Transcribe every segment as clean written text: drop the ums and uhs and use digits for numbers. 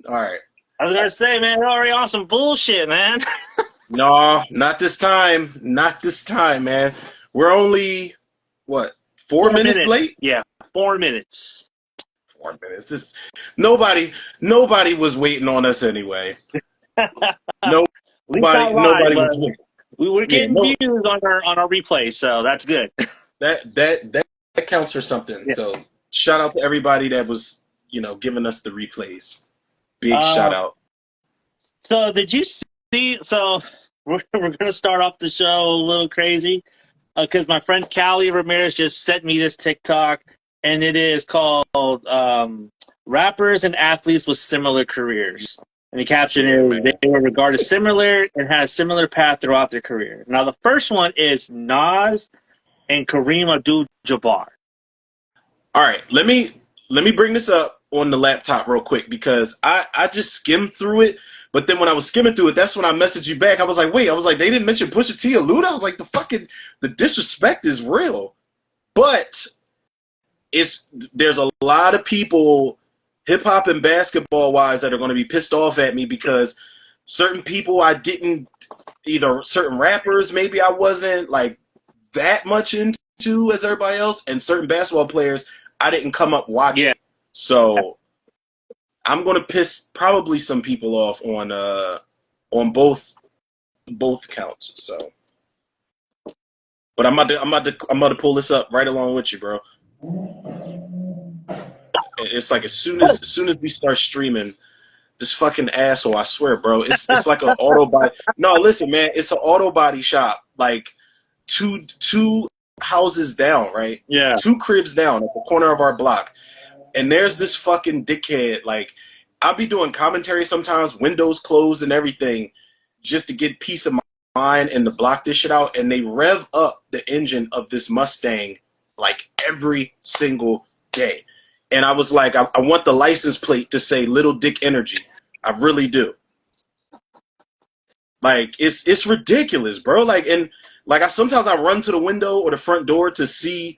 All right. I was gonna say, man, they're already on some bullshit, man. No, not this time. Not this time, man. We're only what 4 minutes 4 minutes. late. Yeah, 4 minutes. 4 minutes. Nobody was waiting on us anyway. At least not live, Nobody but was waiting. we were Yeah, getting no, views on our replay, so that's good. that counts for something. Yeah. So shout out to everybody that was giving us the replays. Big shout Uh, out. so did you see? So we're gonna start off the show a little crazy because my friend Callie Ramirez just sent me this TikTok, and it is called "Rappers and Athletes with Similar Careers." And the caption is, Man. they were regarded similar and had a similar path throughout their career. Now, the first one is Nas and Kareem Abdul-Jabbar. All right, let me bring this up on the laptop real quick because I just skimmed through it, but then when I was skimming through it, that's when I messaged you back. I was like, wait, they didn't mention Pusha T or Luda? I was like, the disrespect is real. But there's a lot of people, hip hop and basketball wise, that are going to be pissed off at me because certain people I didn't, either certain rappers maybe I wasn't like that much into as everybody else, and certain basketball players I didn't come up watching. Yeah. So I'm going to piss probably some people off on both counts. So, but I'm about to pull this up right along with you, bro. It's like as soon as we start streaming, this fucking asshole, I swear, bro, it's like an auto body. No, listen, man, it's an auto body shop, like two houses down, right? Yeah. 2 cribs down at the corner of our block. And there's this fucking dickhead, like, I'll be doing commentary sometimes, windows closed and everything, just to get peace of mind and to block this shit out, and they rev up the engine of this Mustang like every single day. And I was like, I want the license plate to say Little Dick Energy. I really do. Like, it's ridiculous, bro. Like, and like sometimes I run to the window or the front door to see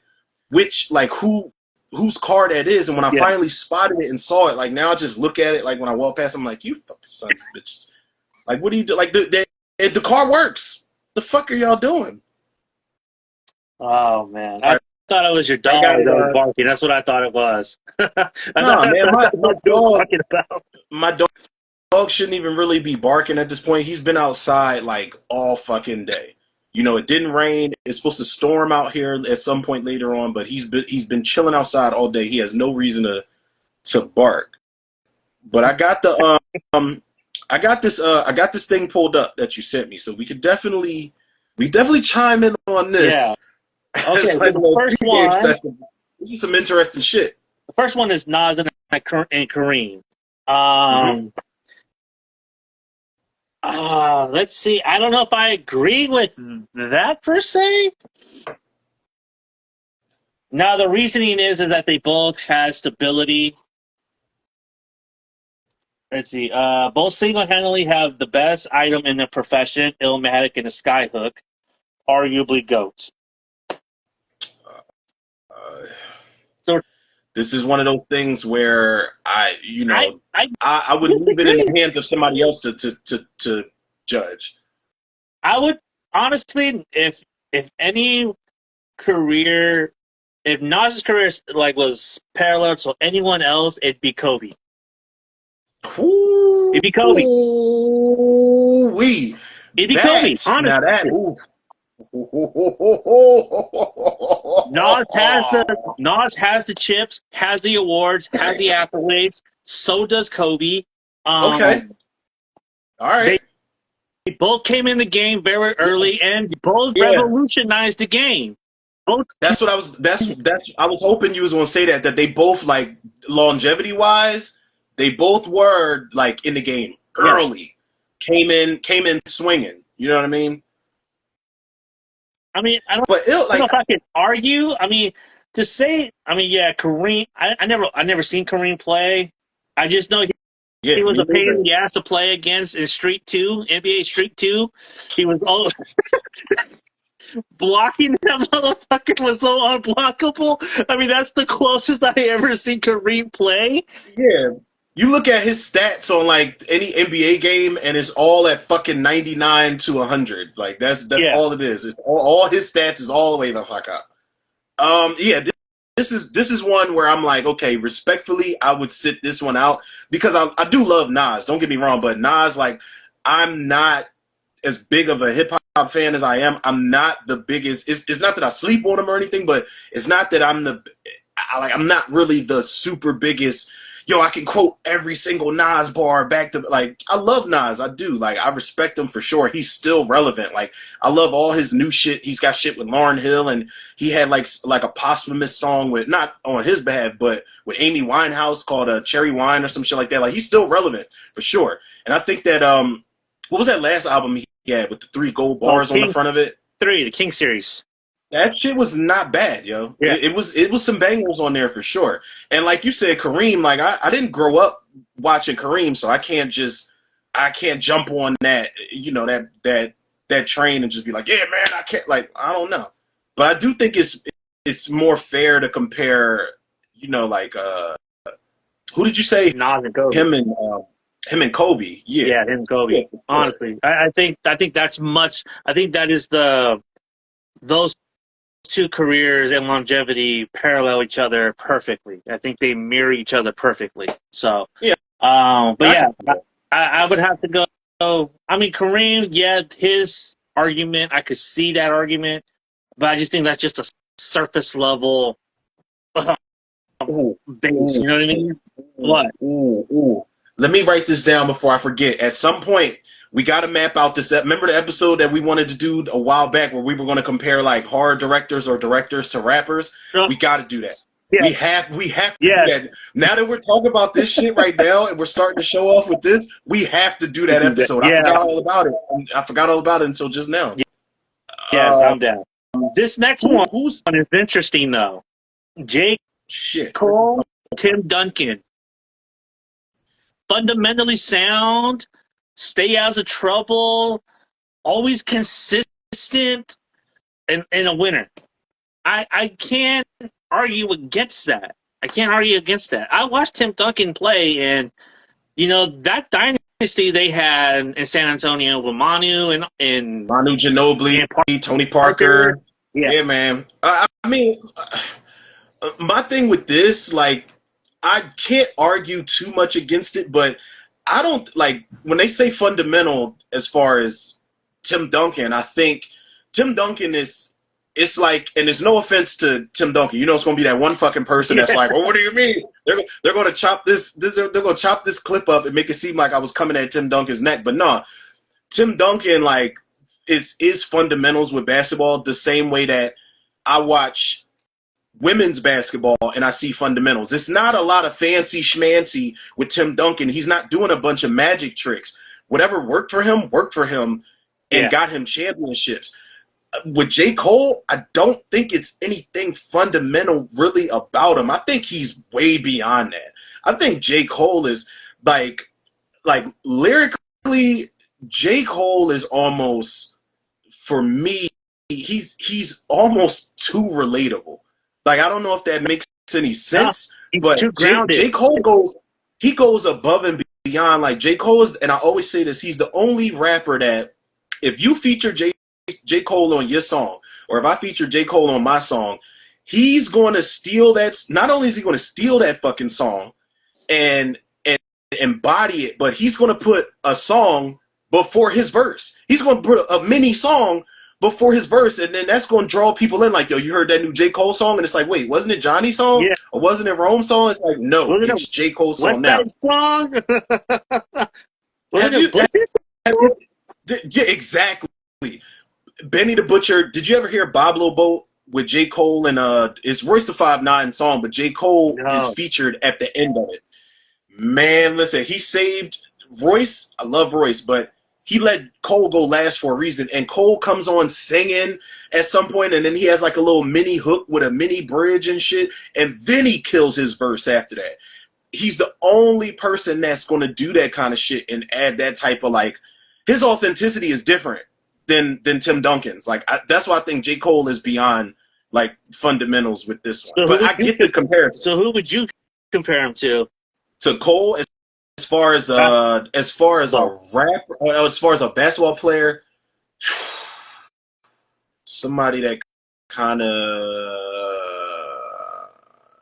which, like, whose car that is. And when I finally spotted it and saw it, like, now I just look at it, like, when I walk past, I'm like, you fucking sons of bitches. Like, what do you do? Like, the car works. The fuck are y'all doing? Oh, man. I thought it was your dog that was barking. That's what I thought it was. No, man, my dog shouldn't even really be barking at this point. He's been outside like all fucking day. You know, it didn't rain. It's supposed to storm out here at some point later on, but he's been chilling outside all day. He has no reason to bark. But I got I got this thing pulled up that you sent me, so we definitely chime in on this. Yeah. Okay, like the first one. Session. This is some interesting shit. The first one is Nas and Kareem. Let's see. I don't know if I agree with that per se. Now, the reasoning is that they both had stability. Let's see. Both single-handedly have the best item in their profession, Illmatic and the Skyhook, arguably GOATs. So this is one of those things where I would leave it in the hands of somebody else to judge. I would honestly, if any career, if Nas's career was parallel to anyone else, it'd be Kobe. Ooh, it'd be Kobe. Ooh-wee. It'd be Kobe. Honestly, now that. Ooh. Nas has the chips, has the awards, has the accolades. So does Kobe. Okay. All right. They both came in the game very early, and both revolutionized the game. That's what I was. I was hoping you was gonna say that they both, like, longevity wise, they both were like in the game early. Came in swinging. You know what I mean? I mean, I don't know if I can argue. I mean, to say, Kareem. I never seen Kareem play. I just know he was a pain in the ass to play against in Street 2, NBA Street 2. He was always blocking that motherfucker was so unblockable. I mean, that's the closest I ever seen Kareem play. Yeah. You look at his stats on like any NBA game, and it's all at fucking 99 to 100. Like that's Yeah. all it is. It's all his stats is all the way the fuck up. Yeah, this is one where I'm like, okay, respectfully, I would sit this one out because I do love Nas. Don't get me wrong, but Nas, like, I'm not as big of a hip hop fan as I am. I'm not the biggest. It's not that I sleep on him or anything, but it's not that I'm not really the super biggest. Yo, I can quote every single Nas bar back to, like, I love Nas. I do. Like, I respect him for sure. He's still relevant. Like, I love all his new shit. He's got shit with Lauryn Hill, and he had like a posthumous song with, not on his behalf, but with Amy Winehouse called Cherry Wine or some shit like that. Like, he's still relevant for sure. And I think that what was that last album he had with the 3 gold bars on the front of it? The King series. That shit was not bad, yo. Yeah. It was some bangers on there for sure. And like you said, Kareem, like I didn't grow up watching Kareem, so I can't jump on that, you know, that train and just be like, yeah, man, I can't, like, I don't know. But I do think it's more fair to compare, you know, like who did you say? Nas and Kobe. Him and Kobe. Yeah. Yeah, him and Kobe. Yeah, sure. Honestly, I think that's much. I think that is those two careers and longevity parallel each other perfectly. I think they mirror each other perfectly. So yeah. But yeah, I would have to go. I mean, Kareem, yeah, his argument, I could see that argument, but I just think that's just a surface level base. You know what I mean? What? Ooh. Let me write this down before I forget. At some point, we got to map out this. Remember the episode that we wanted to do a while back where we were going to compare like horror directors or directors to rappers? We got to do that. Yeah. We have to do that. Now that we're talking about this shit right now and we're starting to show off with this, we have to do that episode. I forgot all about it. I forgot all about it until just now. Yes, I'm down. This next one is interesting though. J.Cole, Tim Duncan. Fundamentally sound, stay out of trouble, always consistent, and a winner. I can't argue against that. I watched Tim Duncan play, and you know that dynasty they had in San Antonio with Manu and Manu Ginobili, Tony Parker. Yeah, man. I mean, my thing with this, like, I can't argue too much against it, but I don't, like, when they say fundamental as far as Tim Duncan, I think Tim Duncan it's like, and there's no offense to Tim Duncan, you know, it's going to be that one fucking person that's like, well, what do you mean? They're going to chop they're going to chop this clip up and make it seem like I was coming at Tim Duncan's neck. But no, Tim Duncan, like, is fundamentals with basketball the same way that I watch women's basketball and I see fundamentals. It's not a lot of fancy schmancy with Tim Duncan. He's not doing a bunch of magic tricks. Whatever worked for him and got him championships. With J.Cole, I don't think it's anything fundamental really about him. I think he's way beyond that. I think J.Cole is like lyrically, J.Cole is almost, for me, he's almost too relatable. Like, I don't know if that makes any sense, but J. Cole goes above and beyond. Like, J. Cole is, and I always say this, he's the only rapper that if you feature J. Cole on your song, or if I feature J. Cole on my song, he's going to steal that. Not only is he going to steal that fucking song and embody it, but he's going to put a song before his verse. He's going to put a mini song before his verse, and then that's going to draw people in. Like, yo, you heard that new J. Cole song? And it's like, wait, wasn't it Johnny's song? Yeah. Or wasn't it Rome's song? It's like, no, it's J. Cole's song now. That song? Yeah, exactly. Benny the Butcher, did you ever hear Bob Boat with J. Cole? And it's Royce the 5'9" song, but J. Cole is featured at the end of it. Man, listen, he saved Royce. I love Royce, but he let Cole go last for a reason, and Cole comes on singing at some point, and then he has like a little mini hook with a mini bridge and shit, and then he kills his verse after that. He's the only person that's going to do that kind of shit and add that type of, like, his authenticity is different than Tim Duncan's. Like, that's why I think J. Cole is beyond, like, fundamentals with this one. So but I get the comparison. So who would you compare him to? To Cole, as far as a rapper, as far as a basketball player, somebody that kind of,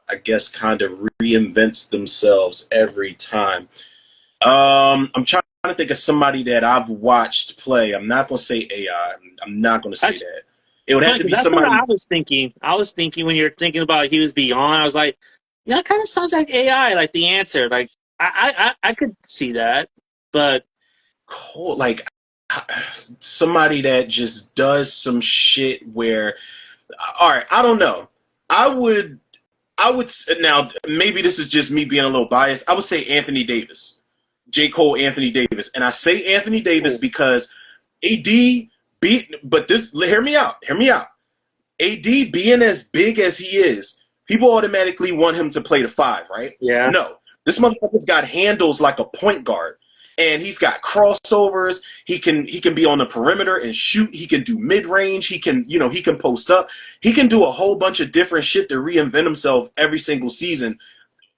I guess, kind of reinvents themselves every time. I'm trying to think of somebody that I've watched play. I'm not gonna say AI. I'm not gonna say that. It would have to be That's somebody. what I was thinking. I was thinking when you're thinking about he was beyond. I was like, yeah, it kind of sounds like AI. Like the answer. Like I could see that, but Cool, like somebody that just does some shit where, all right, I don't know. I would now maybe this is just me being a little biased. I would say Anthony Davis, J.Cole, Anthony Davis, and I say Anthony Davis because AD beat. But this, hear me out. Hear me out. AD being as big as he is, people automatically want him to play the five, right? yeah. No, this motherfucker's got handles like a point guard, and he's got crossovers. He can be on the perimeter and shoot. He can do mid range. He can he can post up. He can do a whole bunch of different shit to reinvent himself every single season.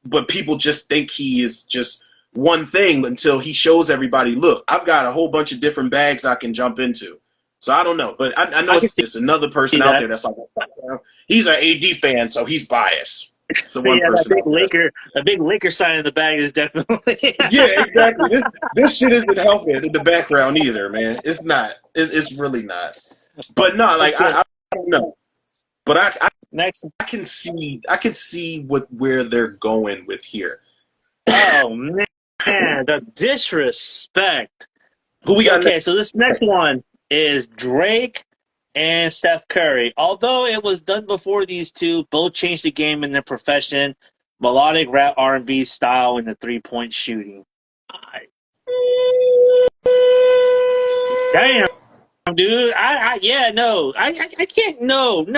But people just think he is just one thing until he shows everybody, look, I've got a whole bunch of different bags I can jump into. So I don't know, but I know it's another person out there that's like, he's an AD fan, so he's biased. It's the one person. A big Laker sign in the bag is definitely. Yeah, exactly. This shit isn't helping in the background either, man. It's not. It's really not. But no, like I don't know. But I can see where they're going with here. Oh man, the disrespect. Who we got? Okay, so this next one is Drake and Steph Curry. Although it was done before these two, both changed the game in their profession. Melodic rap, R&B style, and the three-point shooting. Damn, dude. I can't. No.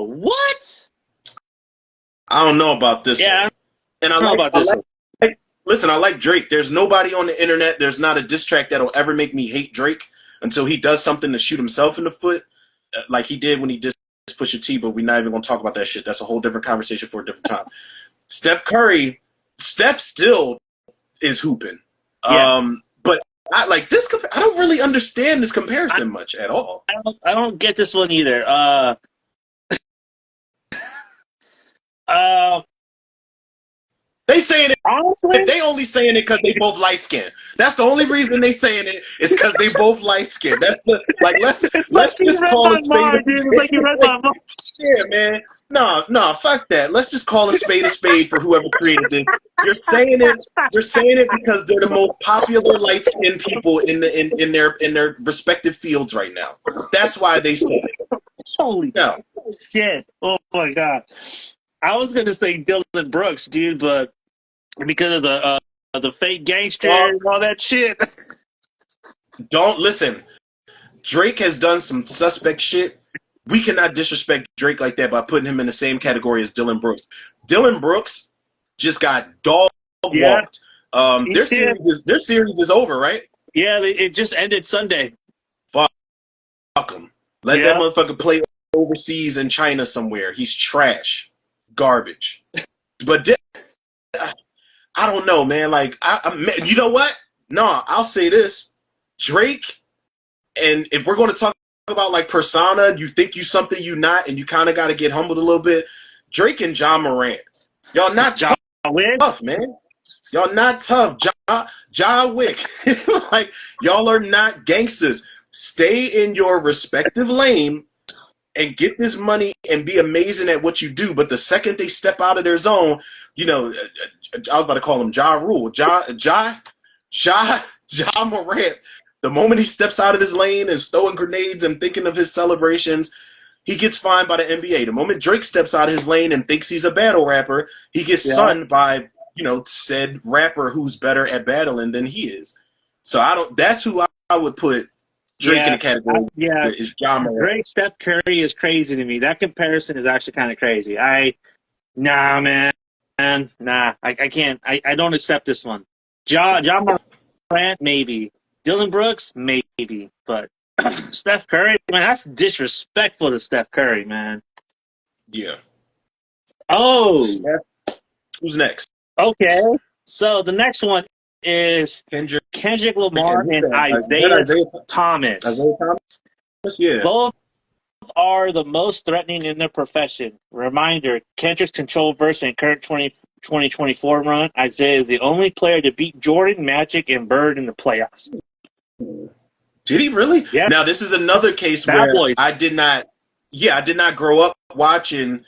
What? I don't know about this one. And I don't know about this one. Listen, I like Drake. There's nobody on the internet. There's not a diss track that'll ever make me hate Drake until he does something to shoot himself in the foot, like he did when he dissed Pusha T. But we're not even gonna talk about that shit. That's a whole different conversation for a different time. Steph still is hooping. Yeah. But I like this. I don't really understand this comparison much at all. I don't get this one either. They saying it. Honestly, they only saying it because they both light skinned. That's the only reason they saying it is because they both light skinned. That's the like. Let's just call it spade. It's like you read my mind. Yeah, man. No, fuck that. Let's just call a spade for whoever created it. You're saying it because they're the most popular light skinned people in their respective fields right now. That's why they say it. Holy shit! Oh my god. I was gonna say Dylan Brooks, dude, but because of the fake gangster and all that shit. Don't listen. Drake has done some suspect shit. We cannot disrespect Drake like that by putting him in the same category as Dylan Brooks. Dylan Brooks just got dog walked. Their series is over, right? Yeah, it just ended Sunday. Fuck him. Let that motherfucker play overseas in China somewhere. He's trash. Garbage. But I don't know, man. Like, you know what? No, I'll say this. Drake, and if we're going to talk about like persona, you think you something you not, and you kind of got to get humbled a little bit. Drake and John Morant. Y'all not tough, man. Y'all not tough. John Wick. Like, y'all are not gangsters. Stay in your respective lane and get this money and be amazing at what you do. But the second they step out of their zone, I was about to call him Ja Rule. Ja Morant. The moment he steps out of his lane and is throwing grenades and thinking of his celebrations, he gets fined by the NBA. The moment Drake steps out of his lane and thinks he's a battle rapper, he gets sunned by, said rapper who's better at battling than he is. So that's who I would put Drake in the category. Is John Morant. Drake, Steph Curry is crazy to me. That comparison is actually kind of crazy. Nah, man. Nah, I can't. I don't accept this one. John Morant, maybe. Dylan Brooks, maybe. But Steph Curry, man, that's disrespectful to Steph Curry, man. Yeah. Oh. Steph, who's next? Okay. So the next one is Kendrick Lamar and Isiah Thomas. Isiah Thomas? Yeah. Both are the most threatening in their profession. Reminder, Kendrick's controlled verse in current 2024 run. Isiah is the only player to beat Jordan, Magic, and Bird in the playoffs. Did he really? Yeah. Now, this is another case Bad where boys. I did not grow up watching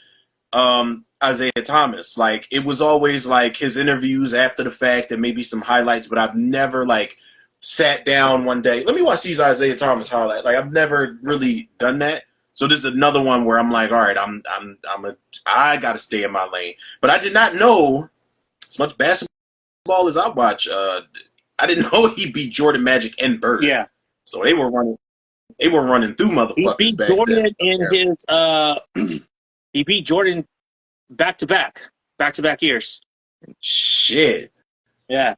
Isiah Thomas. Like, it was always like his interviews after the fact and maybe some highlights, but I've never like sat down one day, let me watch these Isiah Thomas highlights. Like, I've never really done that. So this is another one where I'm like, all right, I got to stay in my lane. But I did not know as much basketball as I watch. I didn't know he beat Jordan, Magic, and Bird. Yeah. So they were running through motherfuckers. He beat back Jordan then. in his he beat Jordan back to back years. Shit. Yeah.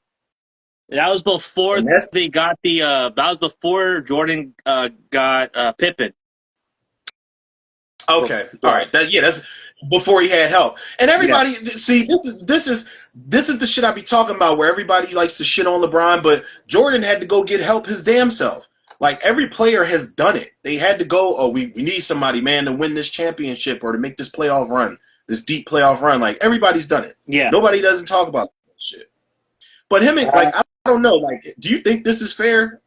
That was before they got the that was before Jordan got Pippen. Okay. All right. That's before he had help. And everybody see this is the shit I be talking about where everybody likes to shit on LeBron, but Jordan had to go get help his damn self. Like, every player has done it. They had to go, oh, we need somebody, man, to win this championship or to make this playoff run, this deep playoff run. Like, everybody's done it. Yeah. Nobody doesn't talk about that shit. But him and, like, I don't know, like, do you think this is fair?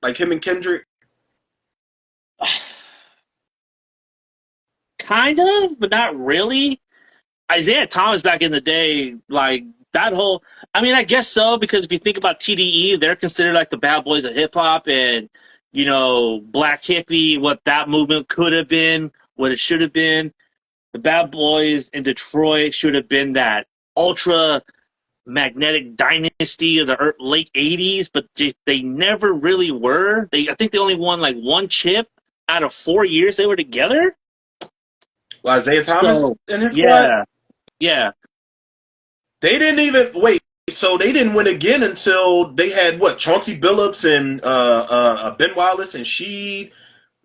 Like, him and Kendrick? Kind of, but not really. Isiah Thomas back in the day, like, that whole, I mean, I guess so, because if you think about TDE, they're considered like the bad boys of hip hop and, you know, Black Hippie, what that movement could have been, what it should have been. The bad boys in Detroit should have been that ultra magnetic dynasty of the late 80s, but they never really were. I think they only won like one chip out of 4 years they were together. Well, Isiah Thomas and his squad? Yeah. They didn't even wait. So they didn't win again until they had what? Chauncey Billups and Ben Wallace and Sheed,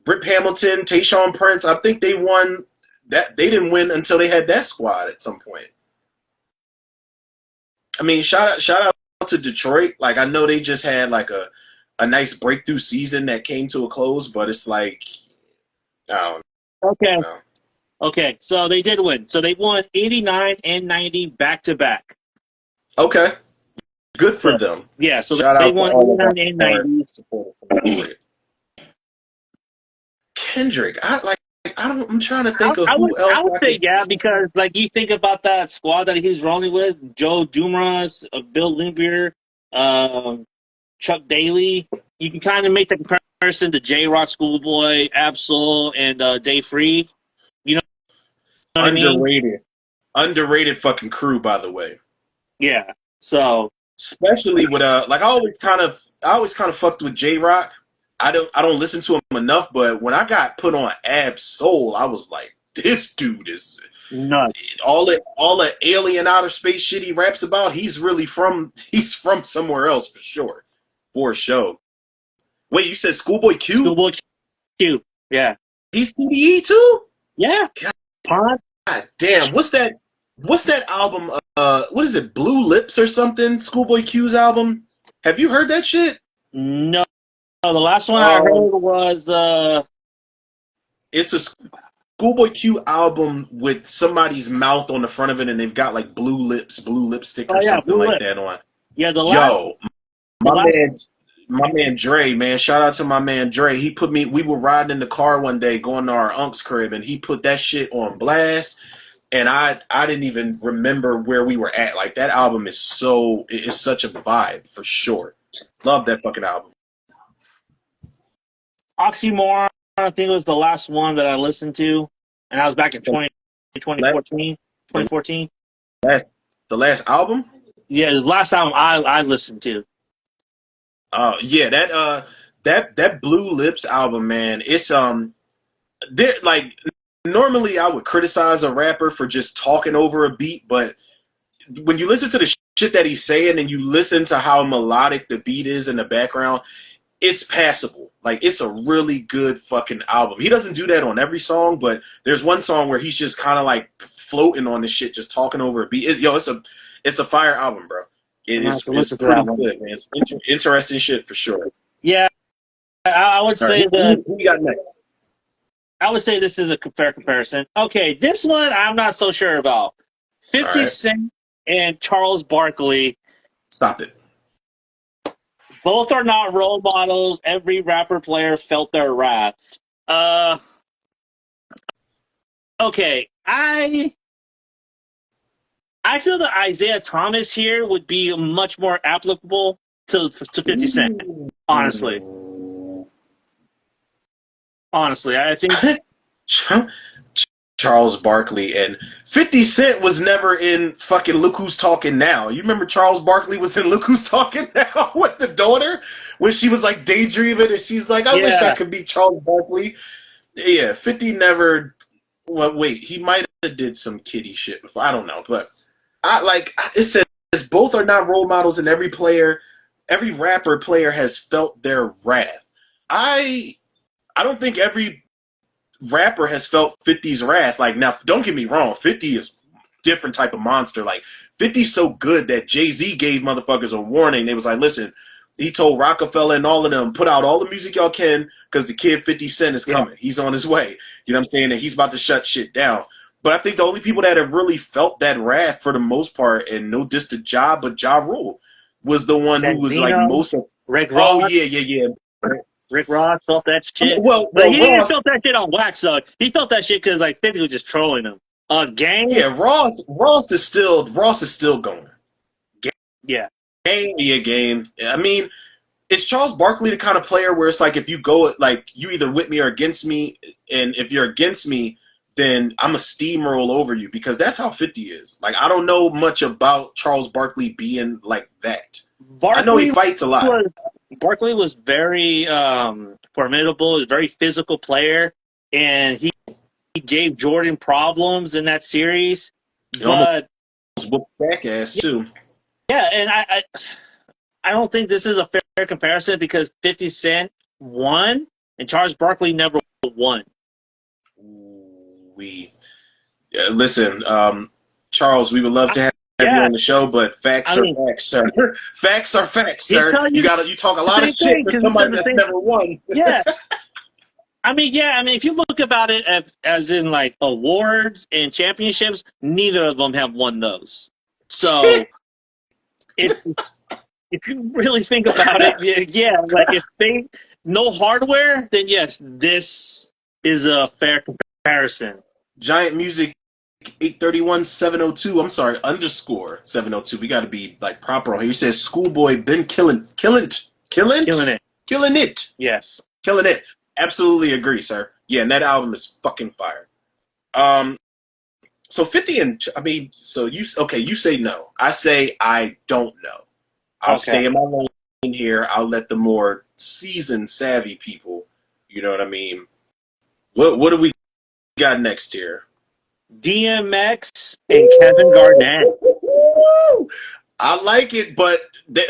Rip Hamilton, Tayshaun Prince. I think they won that. They didn't win until they had that squad at some point. I mean, shout out to Detroit. Like, I know they just had like a nice breakthrough season that came to a close, but it's like, I don't know. Okay, so they did win. So they won 89 and 90 back-to-back. Okay. Good for them. Yeah, so they won 89 and 90. Kendrick, I'm trying to think of who else. I would say, yeah, because, like, you think about that squad that he's rolling with, Joe Dumars, Bill Limbier, Chuck Daly. You can kind of make the comparison to J-Rock, Schoolboy, Absol, and Dave Free. Underrated fucking crew, by the way. Yeah. So especially with like I always kind of fucked with J-Rock. I don't listen to him enough, but when I got put on Absol, I was like, this dude is nuts. All the alien outer space shit he raps about, he's from somewhere else for sure. For sure. Wait, you said Schoolboy Q? Schoolboy Q. Yeah. He's TDE too? Yeah. God damn, what's that album? What is it? Blue Lips or something? Schoolboy Q's album. Have you heard that shit? No. The last one I heard was it's a Schoolboy Q album with somebody's mouth on the front of it, and they've got like blue lipstick or something like that on. Yeah, my man Dre, man, shout out to my man Dre. We were riding in the car one day going to our unc's crib, and he put that shit on blast, and I didn't even remember where we were at. Like, that album is such a vibe for sure. Love that fucking album. Oxymoron, I think it was the last one that I listened to, and I was back in 2014. The last album? Yeah, the last album I listened to. Yeah, that Blue Lips album, man. It's like, normally I would criticize a rapper for just talking over a beat, but when you listen to the shit that he's saying and you listen to how melodic the beat is in the background, it's passable. Like, it's a really good fucking album. He doesn't do that on every song, but there's one song where he's just kind of like floating on the shit, just talking over a beat. It's a fire album, bro. I'm gonna have to It's listen to pretty that one. good, man. It's interesting shit for sure. Yeah, I would All right, say that. who we got next? I would say this is a fair comparison. Okay, this one I'm not so sure about. All 50 right, Cent and Charles Barkley. stop it. Both are not role models. Every rapper player felt their wrath. Uh, okay, I feel that Isaiah Thomas here would be much more applicable to 50 Cent. Honestly, I think. Charles Barkley and 50 Cent was never in fucking Look Who's Talking Now. You remember Charles Barkley was in Look Who's Talking Now with the daughter when she was like daydreaming and she's like, I wish I Yeah, could be Charles Barkley. Yeah, 50 never. Well, wait, he might have did some kiddie shit before. I don't know, but it says both are not role models, and every rapper player has felt their wrath. I don't think every rapper has felt 50's wrath. Like, now, don't get me wrong, 50 is different type of monster. Like, 50's so good that Jay-Z gave motherfuckers a warning. They was like, listen, he told Rockefeller and all of them, put out all the music y'all can because the kid 50 Cent is coming. He's on his way. You know what I'm saying? And he's about to shut shit down. But I think the only people that have really felt that wrath for the most part, and no diss to Ja, but Ja Rule was the one who was like Benzino, most of. Rick Oh, Ross. yeah. Rick Ross felt that shit. Well, But he didn't Ross, felt that shit on wax, though. He felt that shit because, like, 50 was just trolling him. Gang? yeah, Ross is still going. Yeah. Game. I mean, is Charles Barkley the kind of player where it's like if you go like you either with me or against me, and if you're against me, then I'm a steamroll over you because that's how 50 is. Like I don't know much about Charles Barkley being like that. I know he fights a lot. Barkley was very formidable. He was a very physical player, and he gave Jordan problems in that series. He almost But whooped back ass too. yeah, and I don't think this is a fair comparison because 50 Cent won and Charles Barkley never won. Listen, Charles, we would love to have you on the show, but facts are facts, sir. Facts are facts, sir. You talk a lot of shit for somebody that's never won. Yeah. I mean, if you look about it as in like awards and championships, neither of them have won those. So if you really think about it, like if they no hardware, then yes, this is a fair comparison. Giant Music 831-702. I'm sorry, _ 702. We got to be like proper on here. He says Schoolboy been killing it. Yes, killing it. Absolutely agree, sir. Yeah, and that album is fucking fire. So 50 and I mean, so you say no. I say I don't know. I'll stay in my lane here. I'll let the more seasoned, savvy people. You know what I mean? What do we got next here? DMX and Kevin Garnett. I like it, but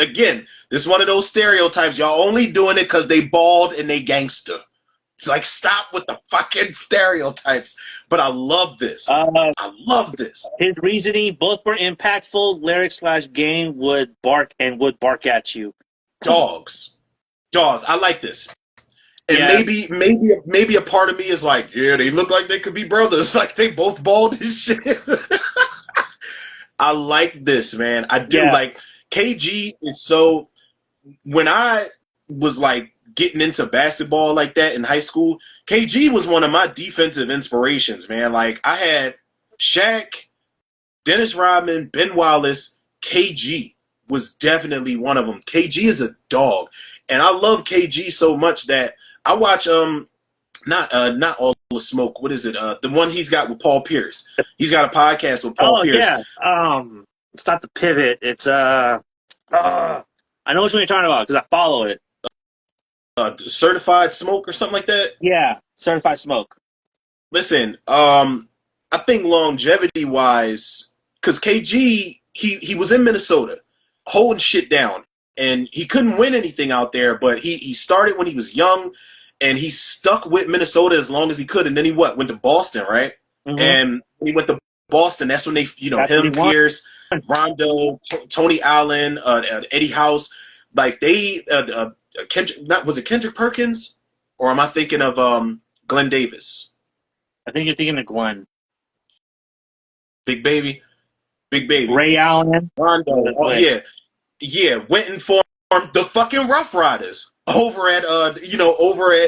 again, this is one of those stereotypes. Y'all only doing it because they bald and they gangster. It's like, stop with the fucking stereotypes. But I love this. I love this. His reasoning, both were impactful. Lyrics / game would bark at you. Dogs. I like this. And maybe a part of me is like, yeah, they look like they could be brothers. Like they both bald as shit. I like this, man. I do. Like KG is so. When I was like getting into basketball like that in high school, KG was one of my defensive inspirations, man. Like I had Shaq, Dennis Rodman, Ben Wallace. KG was definitely one of them. KG is a dog, and I love KG so much that I watch not All the Smoke. What is it? The one he's got with Paul Pierce. He's got a podcast with Paul Pierce. Yeah. It's not The Pivot. It's I know which one you're talking about because I follow it. Certified Smoke or something like that. Yeah, Certified Smoke. Listen, I think longevity wise, because KG he was in Minnesota, holding shit down, and he couldn't win anything out there. But he started when he was young, and he stuck with Minnesota as long as he could. And then he went to Boston, right? Mm-hmm. And when he went to Boston, that's when they, you know, That's what he him, won. Pierce, Rondo, Tony Allen, Eddie House, like they, Kendrick, was it Kendrick Perkins, or am I thinking of Glenn Davis? I think you're thinking of Glenn. Big Baby, Big Baby, Ray Allen. Rondo. Oh yeah, went and formed the fucking Rough Riders over at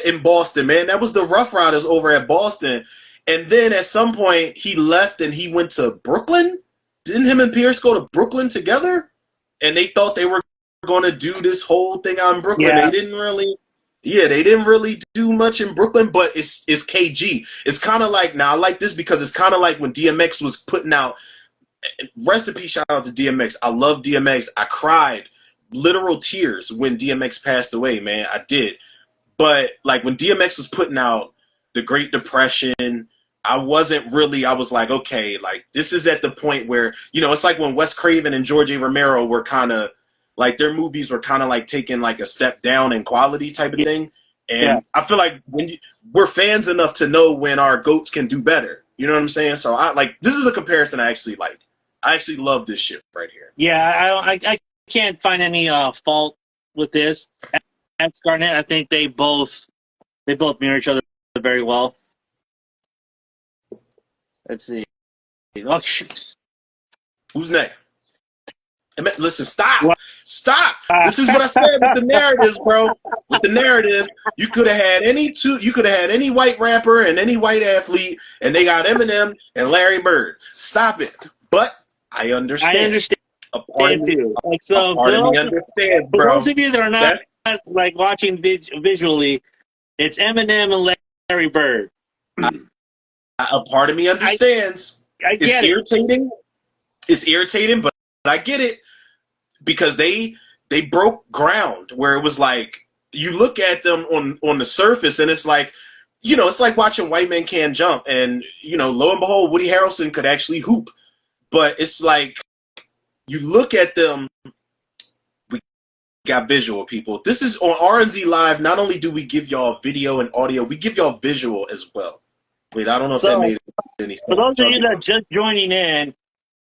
in Boston, man. That was the Rough Riders over at Boston. And then at some point he left and he went to Brooklyn. Didn't him and Pierce go to Brooklyn together? And they thought they were going to do this whole thing out in Brooklyn. Yeah. They didn't really do much in Brooklyn, but it's KG. It's kind of like, now I like this because it's kind of like when DMX was putting out, rest in peace, shout out to DMX. I love DMX. I cried literal tears when DMX passed away, man. I did. But like when DMX was putting out The Great Depression, I was like, okay, like this is at the point where, you know, it's like when Wes Craven and George A. Romero were kind of like, their movies were kind of like taking like a step down in quality type of thing. And I feel like we're fans enough to know when our goats can do better. You know what I'm saying? So this is a comparison I actually like. I actually love this shit right here. Yeah, I can't find any fault with this. As Garnett, I think they both mirror each other very well. Let's see. Oh, shoot. Who's next? Listen, stop. This is what I said with the narratives, bro. With the narratives, you could have had any white rapper and any white athlete, and they got Eminem and Larry Bird. Stop it. But I understand. I understand. A part of me, too. Like, so, a part of me understands, bro. For those of you that are not like watching visually, it's Eminem and Larry Bird. A part of me understands. I get it. Irritating. It's irritating, but I get it because they broke ground where it was like you look at them on the surface and it's like, you know, it's like watching White Men Can't Jump, and you know, lo and behold, Woody Harrelson could actually hoop. But it's like you look at them. We got visual, people. This is on RNZ Live. Not only do we give y'all video and audio, we give y'all visual as well. Wait, I don't know if that made any sense. For those of you that are just joining in,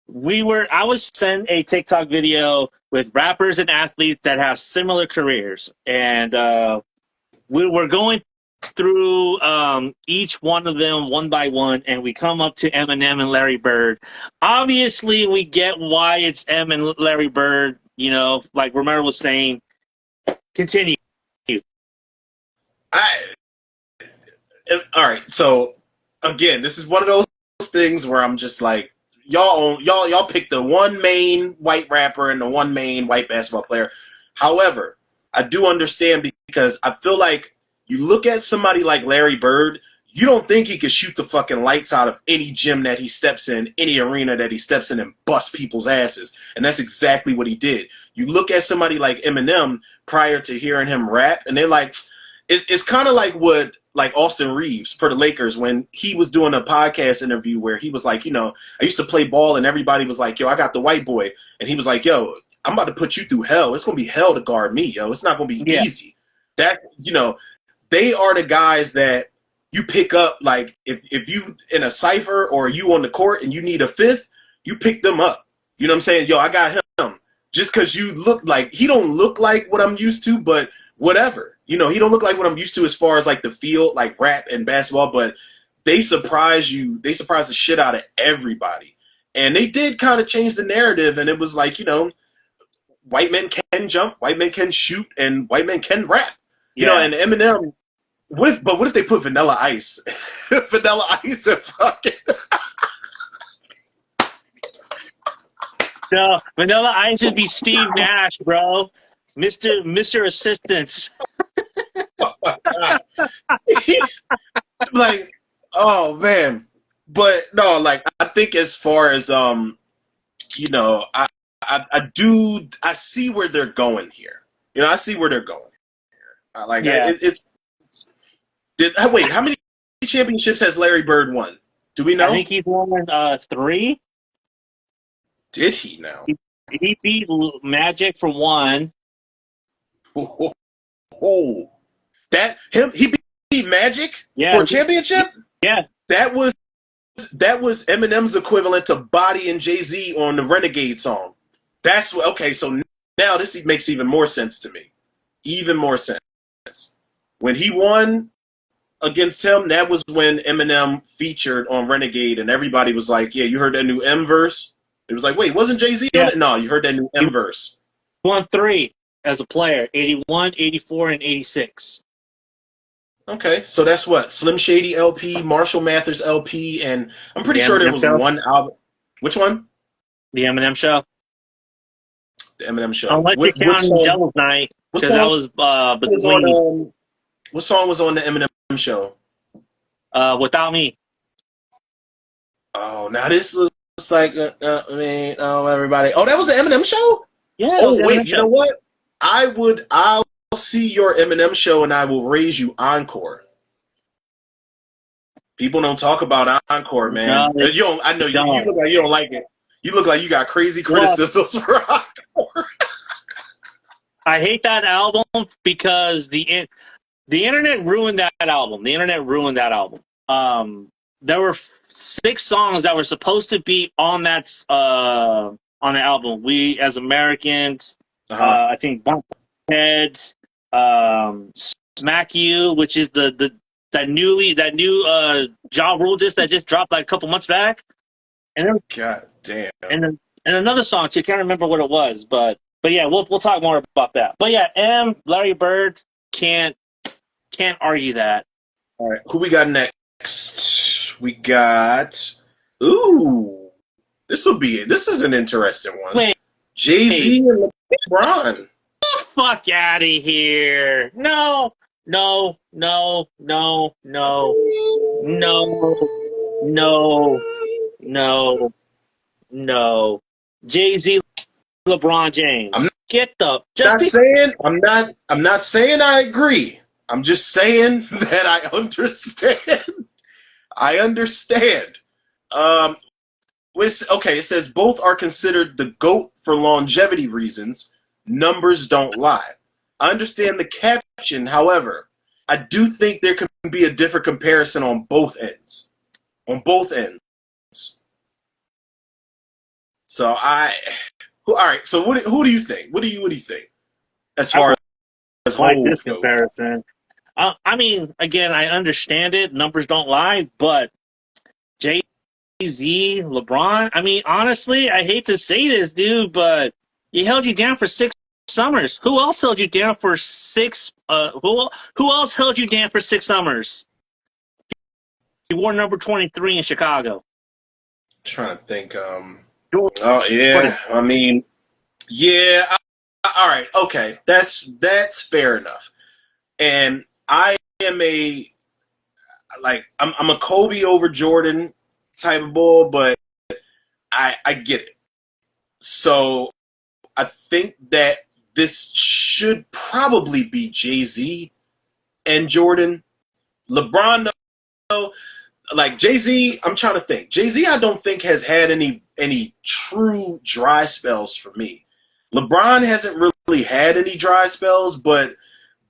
I was sent a TikTok video with rappers and athletes that have similar careers, and we're going through each one of them one by one, and we come up to Eminem and Larry Bird. Obviously, we get why it's M and Larry Bird. You know, like Romero was saying. Continue. All right. So again, this is one of those things where I'm just like, y'all pick the one main white rapper and the one main white basketball player. However, I do understand because I feel like you look at somebody like Larry Bird, you don't think he could shoot the fucking lights out of any gym that he steps in, any arena that he steps in, and bust people's asses. And that's exactly what he did. You look at somebody like Eminem prior to hearing him rap, and they're like, it's kind of like what like Austin Reeves for the Lakers when he was doing a podcast interview where he was like, you know, I used to play ball and everybody was like, yo, I got the white boy. And he was like, yo, I'm about to put you through hell. It's going to be hell to guard me, yo. It's not going to be easy. That, you know, they are the guys that you pick up, like if you in a cipher or you on the court and you need a fifth, you pick them up. You know what I'm saying? Yo, I got him. Just because you look like, he don't look like what I'm used to, but whatever. You know, he don't look like what I'm used to as far as like the field, like rap and basketball, but they surprise you. They surprise the shit out of everybody. And they did kind of change the narrative, and it was like, you know, white men can jump, white men can shoot, and white men can rap. You know, and Eminem, what if they put Vanilla Ice? Vanilla Ice and fucking No, Vanilla Ice would be Steve Nash, bro. Mr. Assistance. Like, oh man. But no, like I think as far as you know, I see where they're going here. You know, I see where they're going here. Like wait, how many championships has Larry Bird won? Do we know? I think he's won 3. Did he now? He beat Magic for 1. Oh, he beat Magic for a championship? Yeah. That was Eminem's equivalent to Body and Jay-Z on the Renegade song. That's what. Okay, so now this makes even more sense to me. Even more sense. When he won against him, that was when Eminem featured on Renegade, and everybody was like, "Yeah, you heard that new M verse?" It was like, "Wait, wasn't Jay-Z on it?" No, you heard that new M verse. Won 3 as a player: 81, 84, and 86. Okay, so that's what Slim Shady LP, Marshall Mathers LP, and I'm pretty sure there was one album. Which one? The Eminem Show. The Eminem Show. Unless you're counting Devil's Night, because that was between. What song was on the Eminem Show? Without Me. Oh, now this looks like everybody. Oh, that was the Eminem Show? Yeah. Oh, wait, you know what? I'll see your Eminem Show and I will raise you Encore. People don't talk about Encore, man. No, you don't. I know you look like you don't like it. You look like you got crazy criticisms for Encore. I hate that album because the internet ruined that album. The internet ruined that album. There were 6 songs that were supposed to be on that on the album. We as Americans, I think Bump Heads, Smack You, which is that new Ja Rule disc that just dropped like a couple months back. And then, God damn. And another song too. Can't remember what it was, but yeah, we'll talk more about that. But yeah, Larry Bird can't argue that. All right, who we got next? We got this is an interesting one. Wait, Jay-Z and LeBron. Fuck out of here! No. Jay-Z, LeBron James. I'm not saying I agree. I'm just saying that I understand. I understand. Okay, it says both are considered the GOAT for longevity reasons. Numbers don't lie. I understand the caption, however, I do think there can be a different comparison on both ends. On both ends. So all right. So who do you think? What do you think? As far as like this comparison, I mean, again, I understand it. Numbers don't lie, but Jay-Z, LeBron. I mean, honestly, I hate to say this, dude, but he held you down for 6 summers. Who else held you down for 6? Who else held you down for 6 summers? He wore number 23 in Chicago. I'm trying to think. Oh yeah, I mean, yeah. All right, okay, that's fair enough. And I am I'm a Kobe over Jordan type of bull, but I get it. So I think that this should probably be Jay-Z and Jordan. LeBron, though, like Jay-Z, I'm trying to think. Jay-Z, I don't think has had any true dry spells for me. LeBron hasn't really had any dry spells, but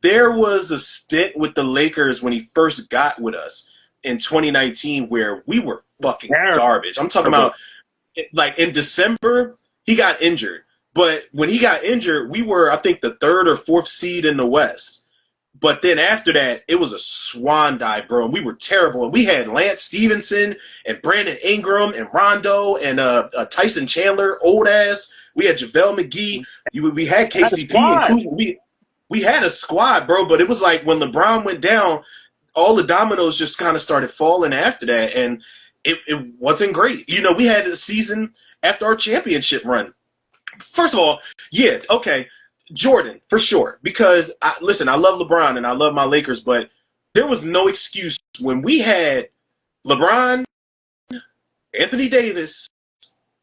there was a stint with the Lakers when he first got with us in 2019 where we were fucking garbage. I'm talking about, like, in December, he got injured. But when he got injured, we were, I think, the 3rd or 4th seed in the West. But then after that, it was a swan dive, bro. And we were terrible. And we had Lance Stevenson and Brandon Ingram and Rondo and Tyson Chandler, old ass. We had JaVale McGee. We had KCP and Kuzma. We had a squad, bro. But it was like when LeBron went down, all the dominoes just kind of started falling after that. And it wasn't great. You know, we had a season after our championship run. First of all, yeah, okay. Jordan, for sure. Because, listen, I love LeBron and I love my Lakers, but there was no excuse when we had LeBron, Anthony Davis,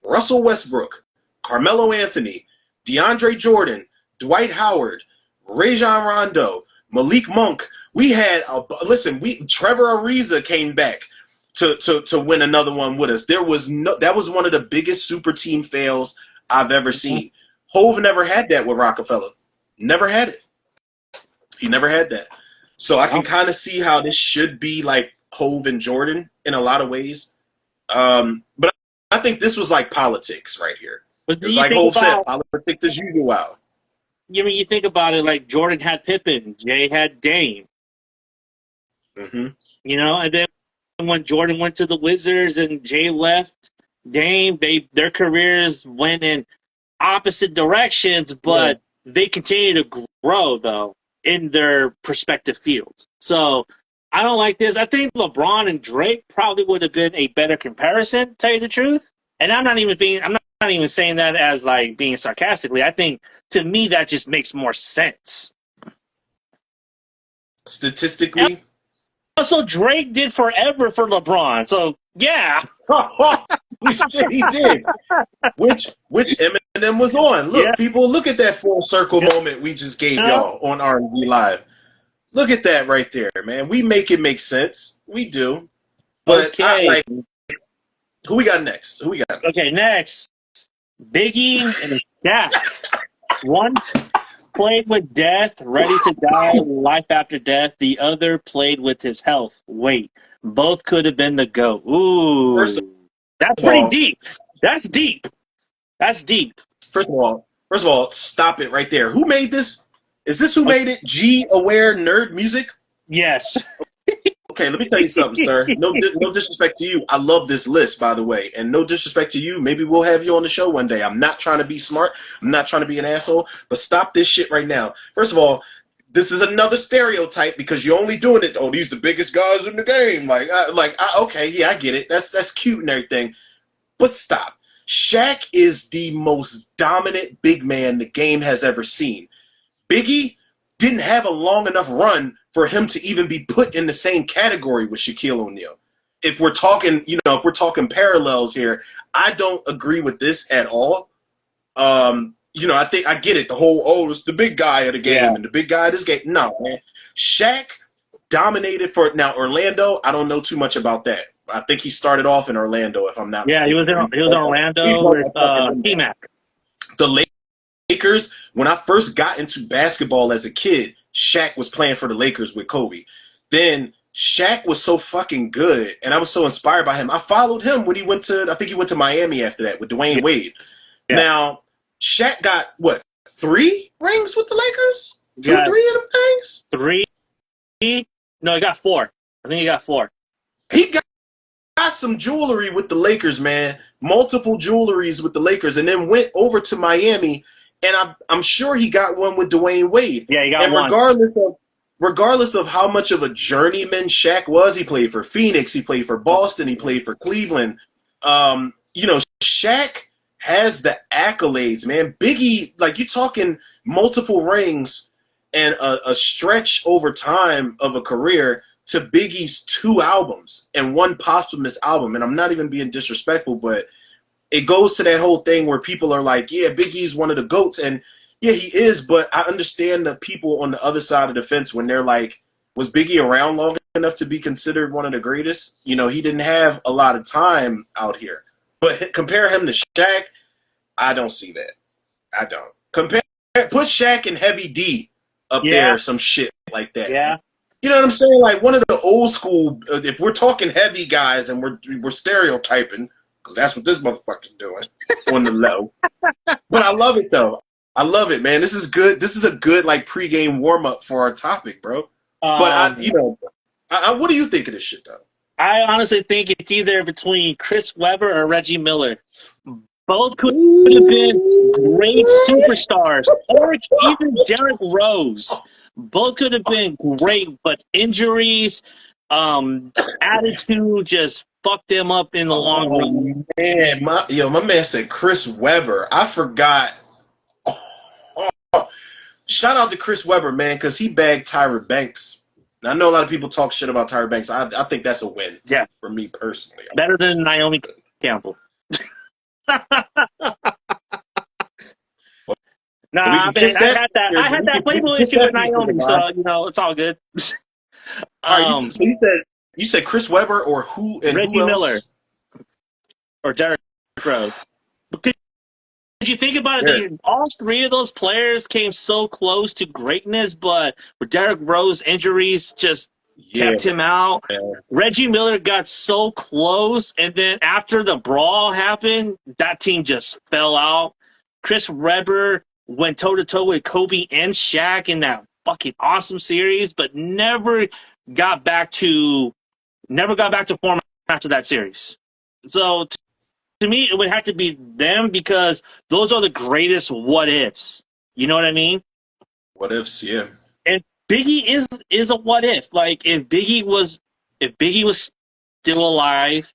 Russell Westbrook, Carmelo Anthony, DeAndre Jordan, Dwight Howard, Rajon Rondo, Malik Monk. We had, Trevor Ariza came back to win another one with us. That was one of the biggest super team fails I've ever seen. Hove never had that with Rockefeller. Never had it. He never had that. So I can kind of see how this should be like Hove and Jordan in a lot of ways. But I think this was like politics right here. But It do was you like think Hov said, about, politics as usual. you think about it, like Jordan had Pippen, Jay had Dame, Mm-hmm. and then when Jordan went to the Wizards and Jay left Dame, their careers went in opposite directions, Yeah. but they continue to grow though in their respective fields. So I don't like this. I think LeBron and Drake probably would have been a better comparison, to tell you the truth. And I'm not even saying that as like being sarcastically. I think to me that just makes more sense. Statistically, Also, Drake did forever for LeBron. So yeah. he did. Which Eminem was on. Look, Yeah. people, look at that full circle moment we just gave y'all on R&B Live. Look at that right there, man. We make it make sense. We do. But Okay. who we got next? Okay, next. Biggie and Shaq. One played with death, ready to die, life after death. The other played with his health. Wait, both could have been the GOAT. Ooh. First of That's pretty all, deep. That's deep. That's deep. First of all, stop it right there. Who made this? Is this who made it? g.aware.nerd.music? Yes. Okay, let me tell you something, sir. No disrespect to you. I love this list, by the way. And no disrespect to you. Maybe we'll have you on the show one day. I'm not trying to be smart. I'm not trying to be an asshole. But stop this shit right now. First of all, this is another stereotype because you're only doing it. Oh, these the biggest guys in the game. Okay, yeah, I get it. That's cute and everything. But stop. Shaq is the most dominant big man the game has ever seen. Biggie didn't have a long enough run for him to even be put in the same category with Shaquille O'Neal. If we're talking, parallels here, I don't agree with this at all. I think I get it. The whole, it's the big guy of the game and the big guy of this game. No, man. Shaq dominated now Orlando. I don't know too much about that. I think he started off in Orlando, if I'm not mistaken. He was in Orlando with T-Mac. The Lakers, when I first got into basketball as a kid, Shaq was playing for the Lakers with Kobe. Then Shaq was so fucking good, and I was so inspired by him. I followed him when he went to Miami after that with Dwayne Wade. Yeah. Now, Shaq got, 3 rings with the Lakers? 3 of them things? 3? No, he got 4. I think he got 4. He got some jewelry with the Lakers, man. Multiple jewelries with the Lakers, and then went over to Miami, and I'm sure he got one with Dwayne Wade. Yeah, he got one. Regardless of how much of a journeyman Shaq was, he played for Phoenix, he played for Boston, he played for Cleveland. Shaq has the accolades, man. Biggie, you're talking multiple rings and a stretch over time of a career to Biggie's 2 albums and 1 posthumous album. And I'm not even being disrespectful, but it goes to that whole thing where people are like, yeah, Biggie's one of the GOATs. And yeah, he is, but I understand the people on the other side of the fence when they're like, was Biggie around long enough to be considered one of the greatest? He didn't have a lot of time out here. But compare him to Shaq, I don't see that. I don't. Put Shaq and Heavy D up there, some shit like that. Yeah. You know what I'm saying? Like one of the old school, if we're talking heavy guys and we're stereotyping, because that's what this motherfucker's doing on the low. But I love it, though. I love it, man. This is good. This is a good, pregame warm-up for our topic, bro. But, what do you think of this shit, though? I honestly think it's either between Chris Webber or Reggie Miller. Both could have been great superstars, or even Derrick Rose. Both could have been great, but injuries, attitude just fucked them up in the long run. Man, my man said Chris Webber. I forgot. Shout out to Chris Webber, man, because he bagged Tyra Banks. Now, I know a lot of people talk shit about Tyra Banks. I think that's a win. Yeah, for me personally. Better than Naomi Campbell. I had that Playboy issue with Naomi, so it's all good. So you said Chris Webber or who? And Reggie who else? Miller or Derrick Rose. Did you think about it? Yeah. All 3 of those players came so close to greatness, but with Derrick Rose injuries, just Yeah, kept him out. man. Reggie Miller got so close, and then after the brawl happened, that team just fell out. Chris Webber went toe to toe with Kobe and Shaq in that fucking awesome series, but never got back to form after that series. So to me, it would have to be them because those are the greatest what ifs. You know what I mean? What ifs? Yeah, And Biggie is a what if. Like if Biggie was still alive,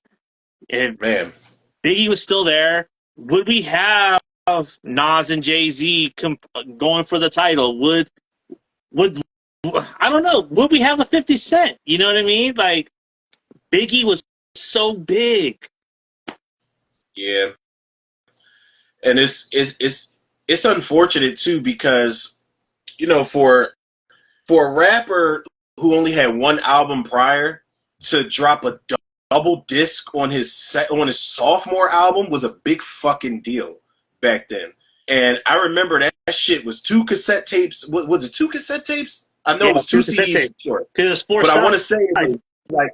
if man. Biggie was still there, would we have Nas and Jay-Z going for the title? Would I don't know. Would we have a 50 Cent? You know what I mean? Like Biggie was so big. Yeah, and it's unfortunate too because for a rapper who only had one album prior to drop a double disc on his sophomore album was a big fucking deal back then. And I remember that shit was two cassette tapes. Was it two cassette tapes? I know it was two CDs. Sure. Because it's four but sides. I want to say it was like,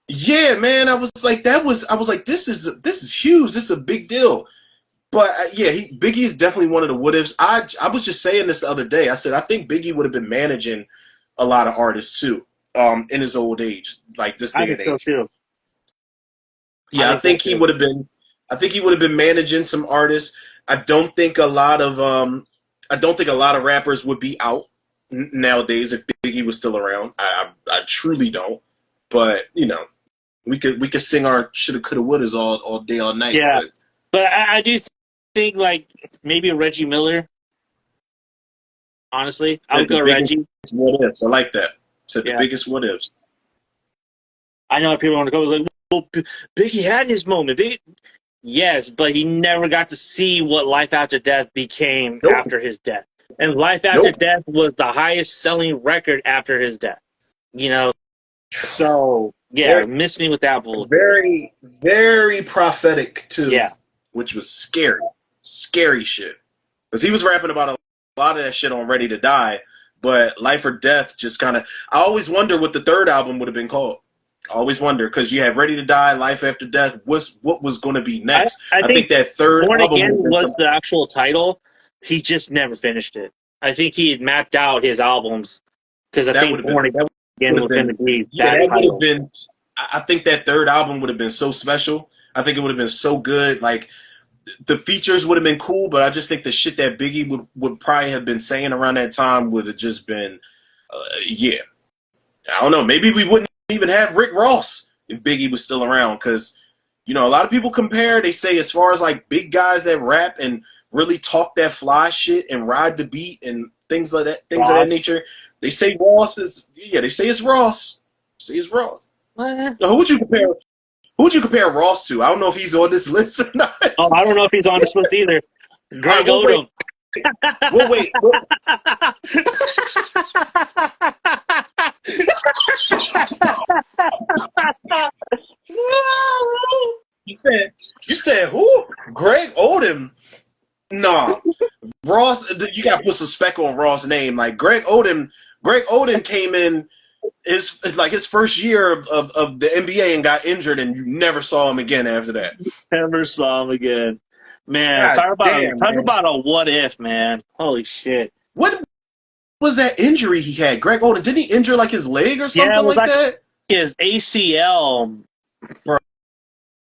yeah, man. I was like, this is huge. This is a big deal. But yeah, Biggie is definitely one of the what ifs. I was just saying this the other day. I said I think Biggie would have been managing a lot of artists too, in his old age, like this day I and think so age. too. Yeah, I think he would have been. I think he would have been managing some artists. I don't think a lot of rappers would be out nowadays if Biggie was still around. I truly don't. But we could sing our shoulda, coulda, wouldas all day, all night. Yeah, but I do think like maybe Reggie Miller. Honestly, I would go Reggie. What ifs? I like that. Said the biggest what ifs. I know people want to go like, well, Biggie had his moment. Yes, but he never got to see what Life After Death became after his death. And Life After Death was the highest selling record after his death. So yeah, miss me with that bull. Very, very prophetic too. Yeah, which was scary shit. Because he was rapping about a lot of that shit on Ready to Die, but Life or Death just kind of. I always wonder what the third album would have been called. I always wonder because you have Ready to Die, Life After Death. What was going to be next? I think that third Born album Again was the actual title. He just never finished it. I think he had mapped out his albums because I think Born Again was going to be that would have been. I think that third album would have been so special. I think it would have been so good. Like the features would have been cool, but I just think the shit that Biggie would probably have been saying around that time would have just been, yeah. I don't know. Maybe we wouldn't even have Rick Ross if Biggie was still around because, a lot of people compare. They say as far as like big guys that rap and really talk that fly shit and ride the beat and things like that, things of that nature. They say Ross is, they say it's Ross. Say it's Ross. Now, who would you compare Ross to? I don't know if he's on this list or not. Oh, I don't know if he's on this list either. Greg Odom. We'll wait. You said who? Greg Odom? Nah. Ross, you got to put some spec on Ross' name. Like Greg Odom came in his first year of the NBA and got injured, and you never saw him again after that. Never saw him again. Man, talk about a what if, man. Holy shit. What was that injury he had? Greg Odom, didn't he injure like his leg or something like that? His ACL. Bro,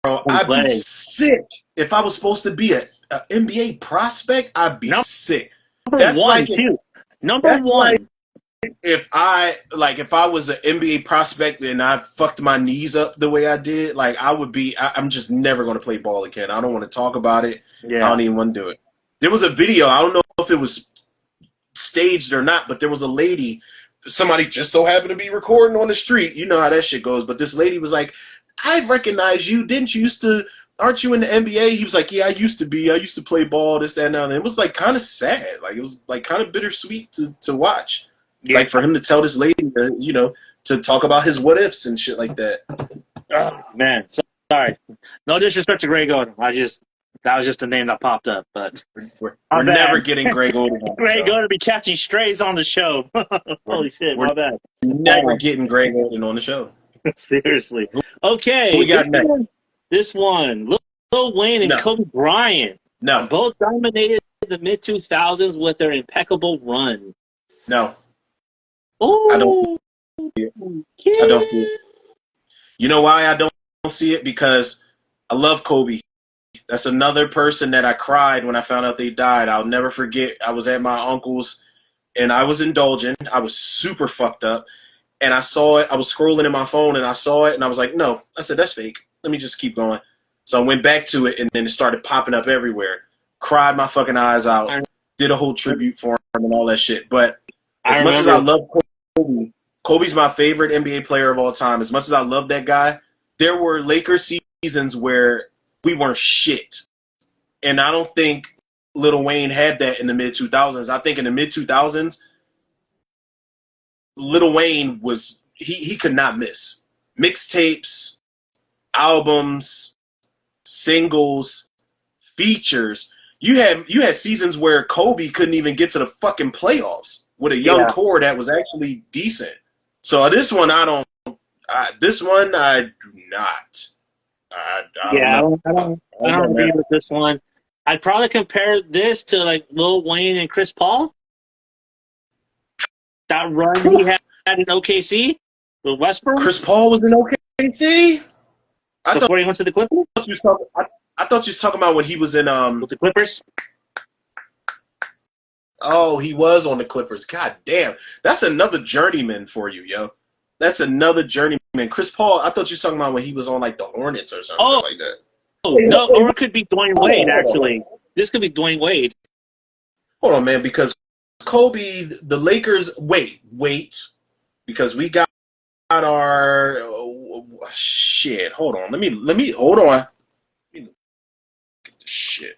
I'd be sick. If I was supposed to be an NBA prospect, I'd be sick. Number one. If I was an NBA prospect and I fucked my knees up the way I did, like I would be. I'm just never going to play ball again. I don't want to talk about it. Yeah. I don't even want to do it. There was a video. I don't know if it was staged or not, but there was a lady. Somebody just so happened to be recording on the street. You know how that shit goes. But this lady was like, "I recognize you. Didn't you used to? Aren't you in the NBA?" He was like, "Yeah, I used to be. I used to play ball. This, that, and that." It was like kind of sad. Like it was like kind of bittersweet to watch. Yeah. Like for him to tell this lady, to talk about his what ifs and shit like that. Oh, man, sorry. No disrespect to Greg Odom. That was just a name that popped up, but We're my never bad. getting Greg Oden on the Greg show. going to be catching strays on the show. We're, Holy shit, we're my bad. never getting Greg Oden on the show. Seriously. Who Okay, we got next? this one, Lil Wayne and No, Kobe Bryant no, both dominated the mid 2000s with their impeccable run. no. I don't Oh, see it. I don't see it. kid. You know why I don't see it? Because I love Kobe. That's another person that I cried when I found out they died. I'll never forget. I was at my uncle's and I was indulging. I was super fucked up. And I saw it. I was scrolling in my phone and I saw it and I was like, no. I said, that's fake. Let me just keep going. So I went back to it and then it started popping up everywhere. Cried my fucking eyes out. Did a whole tribute for him and all that shit. But as much as I love Kobe, Kobe's my favorite NBA player of all time. As much as I love that guy, there were Lakers seasons where we weren't shit. And I don't think Lil Wayne had that in the mid-2000s. I think in the mid-2000s, Lil Wayne was he could not miss. Mixtapes, albums, singles, features. You had seasons where Kobe couldn't even get to the fucking playoffs with a young core that was actually decent. So this one I don't. This one I do not. I don't agree with this one. I'd probably compare this to like Lil Wayne and Chris Paul. That run he had in OKC with Westbrook. Chris Paul was in OKC before he went to the Clippers. I thought you was talking about when he was in with the Clippers. Oh, he was on the Clippers. God damn, that's another journeyman for you, yo. That's another journeyman. Chris Paul, I thought you was talking about when he was on like the Hornets or something like that. Oh no, or it could be Dwayne Wade. Actually, this could be Dwayne Wade. Hold on, man, because Kobe, the Lakers. Wait, because we got our shit. Hold on, let me hold on. Let me get the shit.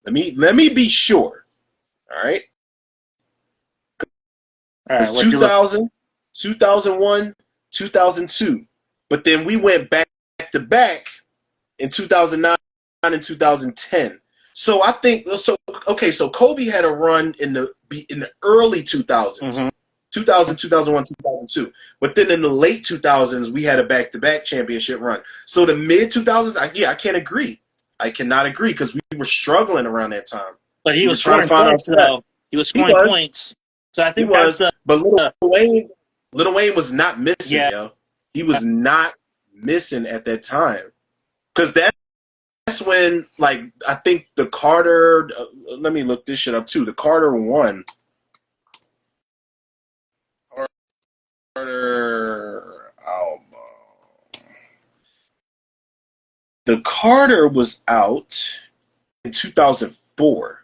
Let me be sure. All right. It's 2000, 2001, 2002. But then we went back to back in 2009 and 2010. So I think so. Okay, so Kobe had a run in the early 2000s, 2000, 2001, 2002. But then in the late 2000s, we had a back-to-back championship run. So the mid 2000s, I can't agree. I cannot agree because we were struggling around that time. But he was scoring points, though. He was scoring points. So I think he was. But Lil Wayne was not missing, yo. He was not missing at that time. Because that's when, like, I think the Carter, let me look this shit up too. The Carter won. Carter album. The Carter was out in 2004.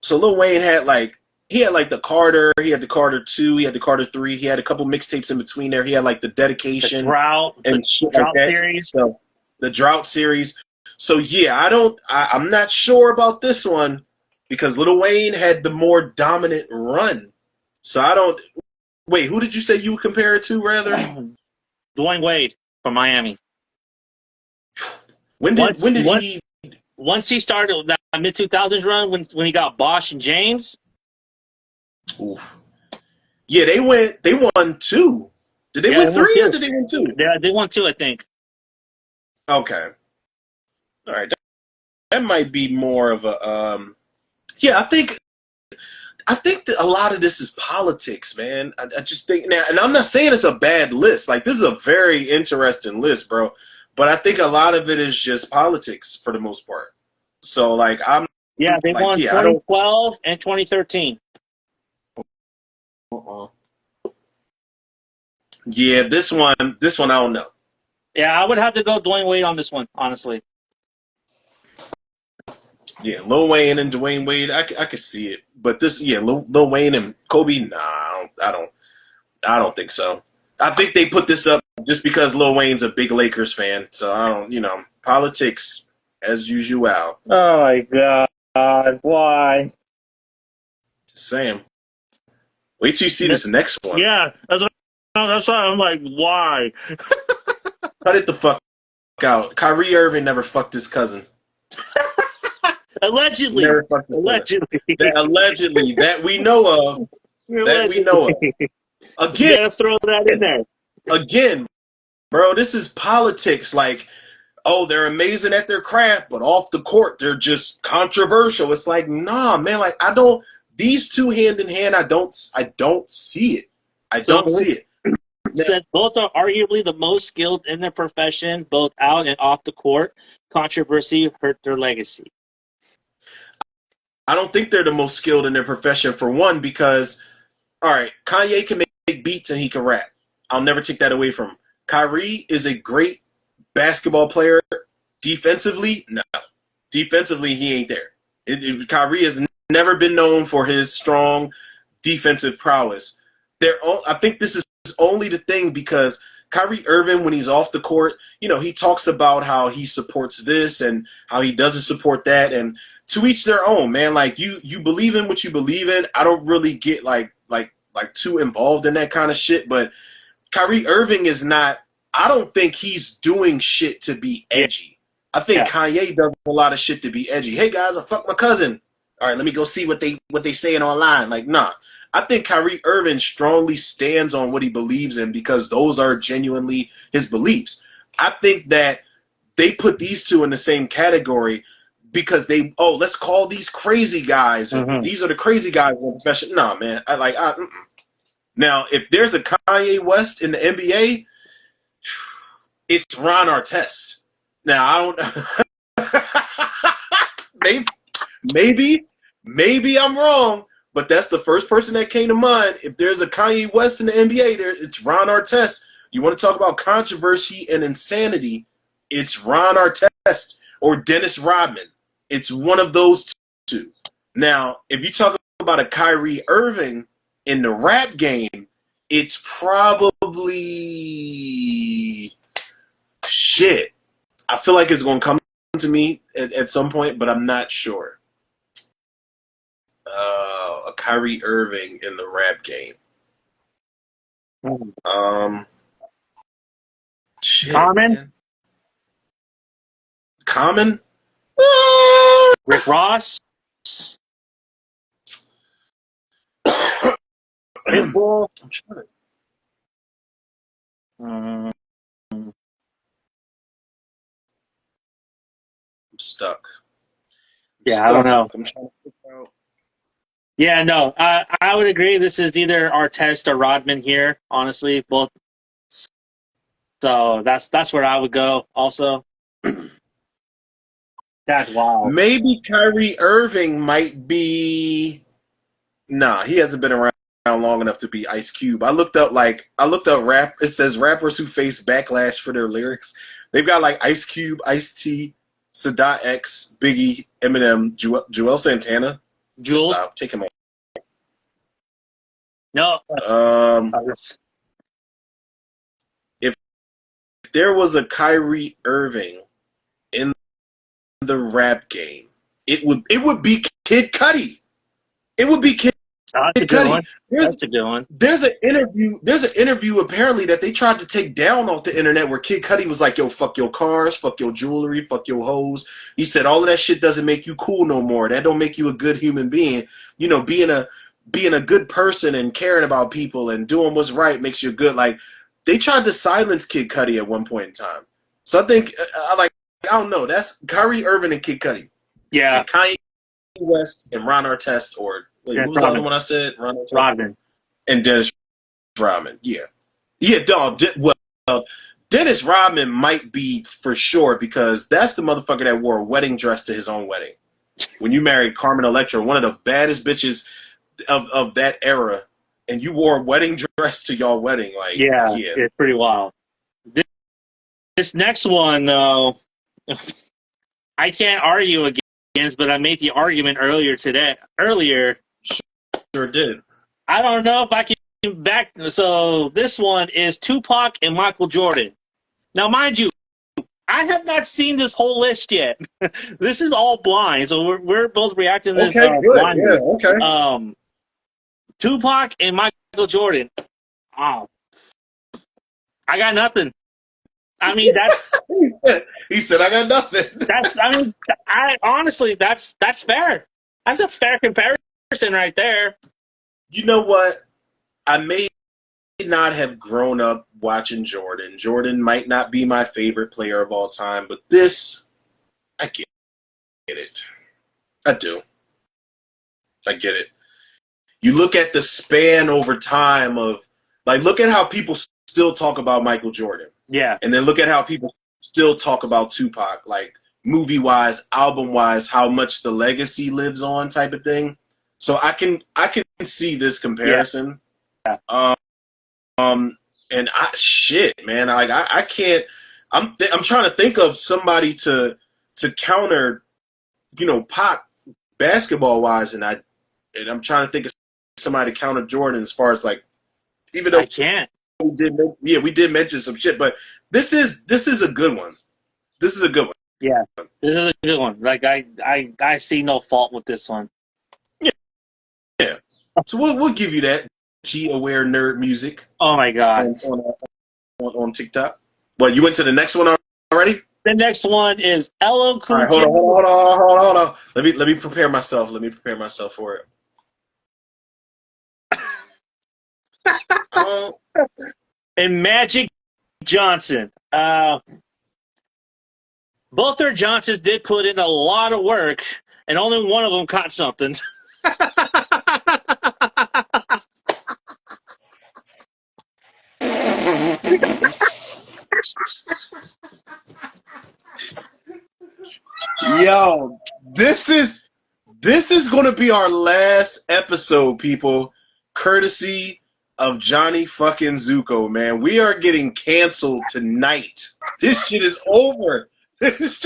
So Lil Wayne had the Carter, he had the Carter 2, he had the Carter 3, he had a couple mixtapes in between there. He had like the Dedication, the Drought series. So the Drought series. So yeah, I'm not sure about this one because Lil Wayne had the more dominant run. So wait, who did you say you would compare it to rather? Dwayne Wade from Miami. When did he? Once he started that mid 2000s run, when he got Bosh and James. Oof. Yeah, they won 2. Did they win 3 or did they win 2? Yeah, they won 2, I think. Okay. All right. That might be more of a yeah, I think that a lot of this is politics, man. I just think now, and I'm not saying it's a bad list. Like, this is a very interesting list, bro. But I think a lot of it is just politics for the most part. So, like, they won 2012 and 2013. Yeah, this one, I don't know. Yeah, I would have to go Dwayne Wade on this one, honestly. Yeah, Lil Wayne and Dwayne Wade, I could see it. But this, yeah, Lil Wayne and Kobe, nah, I don't think so. I think they put this up just because Lil Wayne's a big Lakers fan. So I don't, politics as usual. Oh my God, why? Just saying. Wait till you see this next one. Yeah, that's what that's why I'm like, why? Cut it the fuck out. Kyrie Irving never fucked his cousin. Allegedly. Never fucked his cousin. Allegedly. Allegedly, that we know of. That we know of. You Again, gotta throw that in there. again, bro, this is politics. Like, oh, they're amazing at their craft, but off the court, they're just controversial. It's like, nah, man, like these two hand in hand, I don't see it. I don't see it. Said both are arguably the most skilled in their profession, both out and off the court. Controversy hurt their legacy. I don't think they're the most skilled in their profession, for one, because, all right, Kanye can make beats and he can rap. I'll never take that away from him. Kyrie is a great basketball player. Defensively, no. Defensively, he ain't there. Kyrie has never been known for his strong defensive prowess. I think this is only the thing because Kyrie Irving, when he's off the court, he talks about how he supports this and how he doesn't support that, and to each their own, man. Like you believe in what you believe in. I don't really get like too involved in that kind of shit, but Kyrie Irving is not. I don't think he's doing shit to be edgy. I think Kanye does a lot of shit to be edgy. Hey guys, I fucked my cousin. All right, let me go see what they saying online. Like, nah. I think Kyrie Irving strongly stands on what he believes in because those are genuinely his beliefs. I think that they put these two in the same category because let's call these crazy guys. And these are the crazy guys in the profession. Nah, man. Now, if there's a Kanye West in the NBA, it's Ron Artest. Now, I don't. maybe I'm wrong. But that's the first person that came to mind. If there's a Kanye West in the NBA, it's Ron Artest. You want to talk about controversy and insanity, it's Ron Artest or Dennis Rodman. It's one of those two. Now, if you talk about a Kyrie Irving in the rap game, it's probably shit. I feel like it's going to come to me at some point, but I'm not sure. A Kyrie Irving in the rap game. Shit, Common? man. Common? Rick Ross? Pitbull? I'm trying Um, I'm stuck. I don't know. I'm trying to figure out. Yeah, no, I would agree. This is either Artest or Rodman here, honestly, both. So that's where I would go. Also, that's wild. Maybe Kyrie Irving might be. Nah, he hasn't been around long enough to be Ice Cube. I looked up rap. It says rappers who face backlash for their lyrics. They've got like Ice Cube, Ice-T, Sadat X, Biggie, Eminem, Joel Santana. Jules? Stop. Take him out. No. If there was a Kyrie Irving in the rap game, it would be Kid Cudi. It would be Kid Cudi. That's a good one. There's an interview apparently that they tried to take down off the internet where Kid Cudi was like, yo, fuck your cars, fuck your jewelry, fuck your hoes. He said all of that shit doesn't make you cool no more. That don't make you a good human being. Being a good person and caring about people and doing what's right makes you good. Like, they tried to silence Kid Cudi at one point in time. So I think, I don't know. That's Kyrie Irving and Kid Cudi. Yeah. And Kanye West and Ron Artest, or who was the other one I said? Ron Artest? Rodman. And Dennis Rodman. Yeah. Yeah, dog. Well, Dennis Rodman might be for sure because that's the motherfucker that wore a wedding dress to his own wedding. When you married Carmen Electra, one of the baddest bitches of that era, and you wore a wedding dress to y'all wedding, like It's pretty wild. This next one, though, I can't argue against, but I made the argument earlier. Sure did. I don't know if I can back. So this one is Tupac and Micheal Jordan. Now, mind you, I have not seen this whole list yet. This is all blind, so we're both reacting to this. Okay, good. Blindly. Yeah, okay. Tupac and Micheal Jordan. Oh, I got nothing. I mean, that's he said, I got nothing. I honestly, that's fair. That's a fair comparison right there. You know what? I may not have grown up watching Jordan. Jordan might not be my favorite player of all time, but this, I get it. I do. I get it. You look at the span over time of, like, look at how people still talk about Michael Jordan. Yeah. And then look at how people still talk about Tupac, like movie-wise, album-wise, how much the legacy lives on type of thing. So I can see this comparison. Yeah. And shit, man, like I can't. I'm trying to think of somebody to counter, you know, Pac basketball-wise, and I'm trying to think of somebody to counter Jordan as far as, like, even though I can't. we did mention some shit, but this is a good one. This is a good one. Yeah, this is a good one. Like I see no fault with this one. Yeah. So we'll give you that. g.aware.nerd.music. Oh my god. On TikTok. Well, you went to the next one already? The next one is LL Cool J. All right, hold on. Let me prepare myself. Let me prepare myself for it. And Magic Johnson. Both their Johnsons did put in a lot of work, and only one of them caught something. Yo, this is going to be our last episode, people, courtesy of Johnny fucking Zuko, man. We are getting canceled tonight. This shit is over. This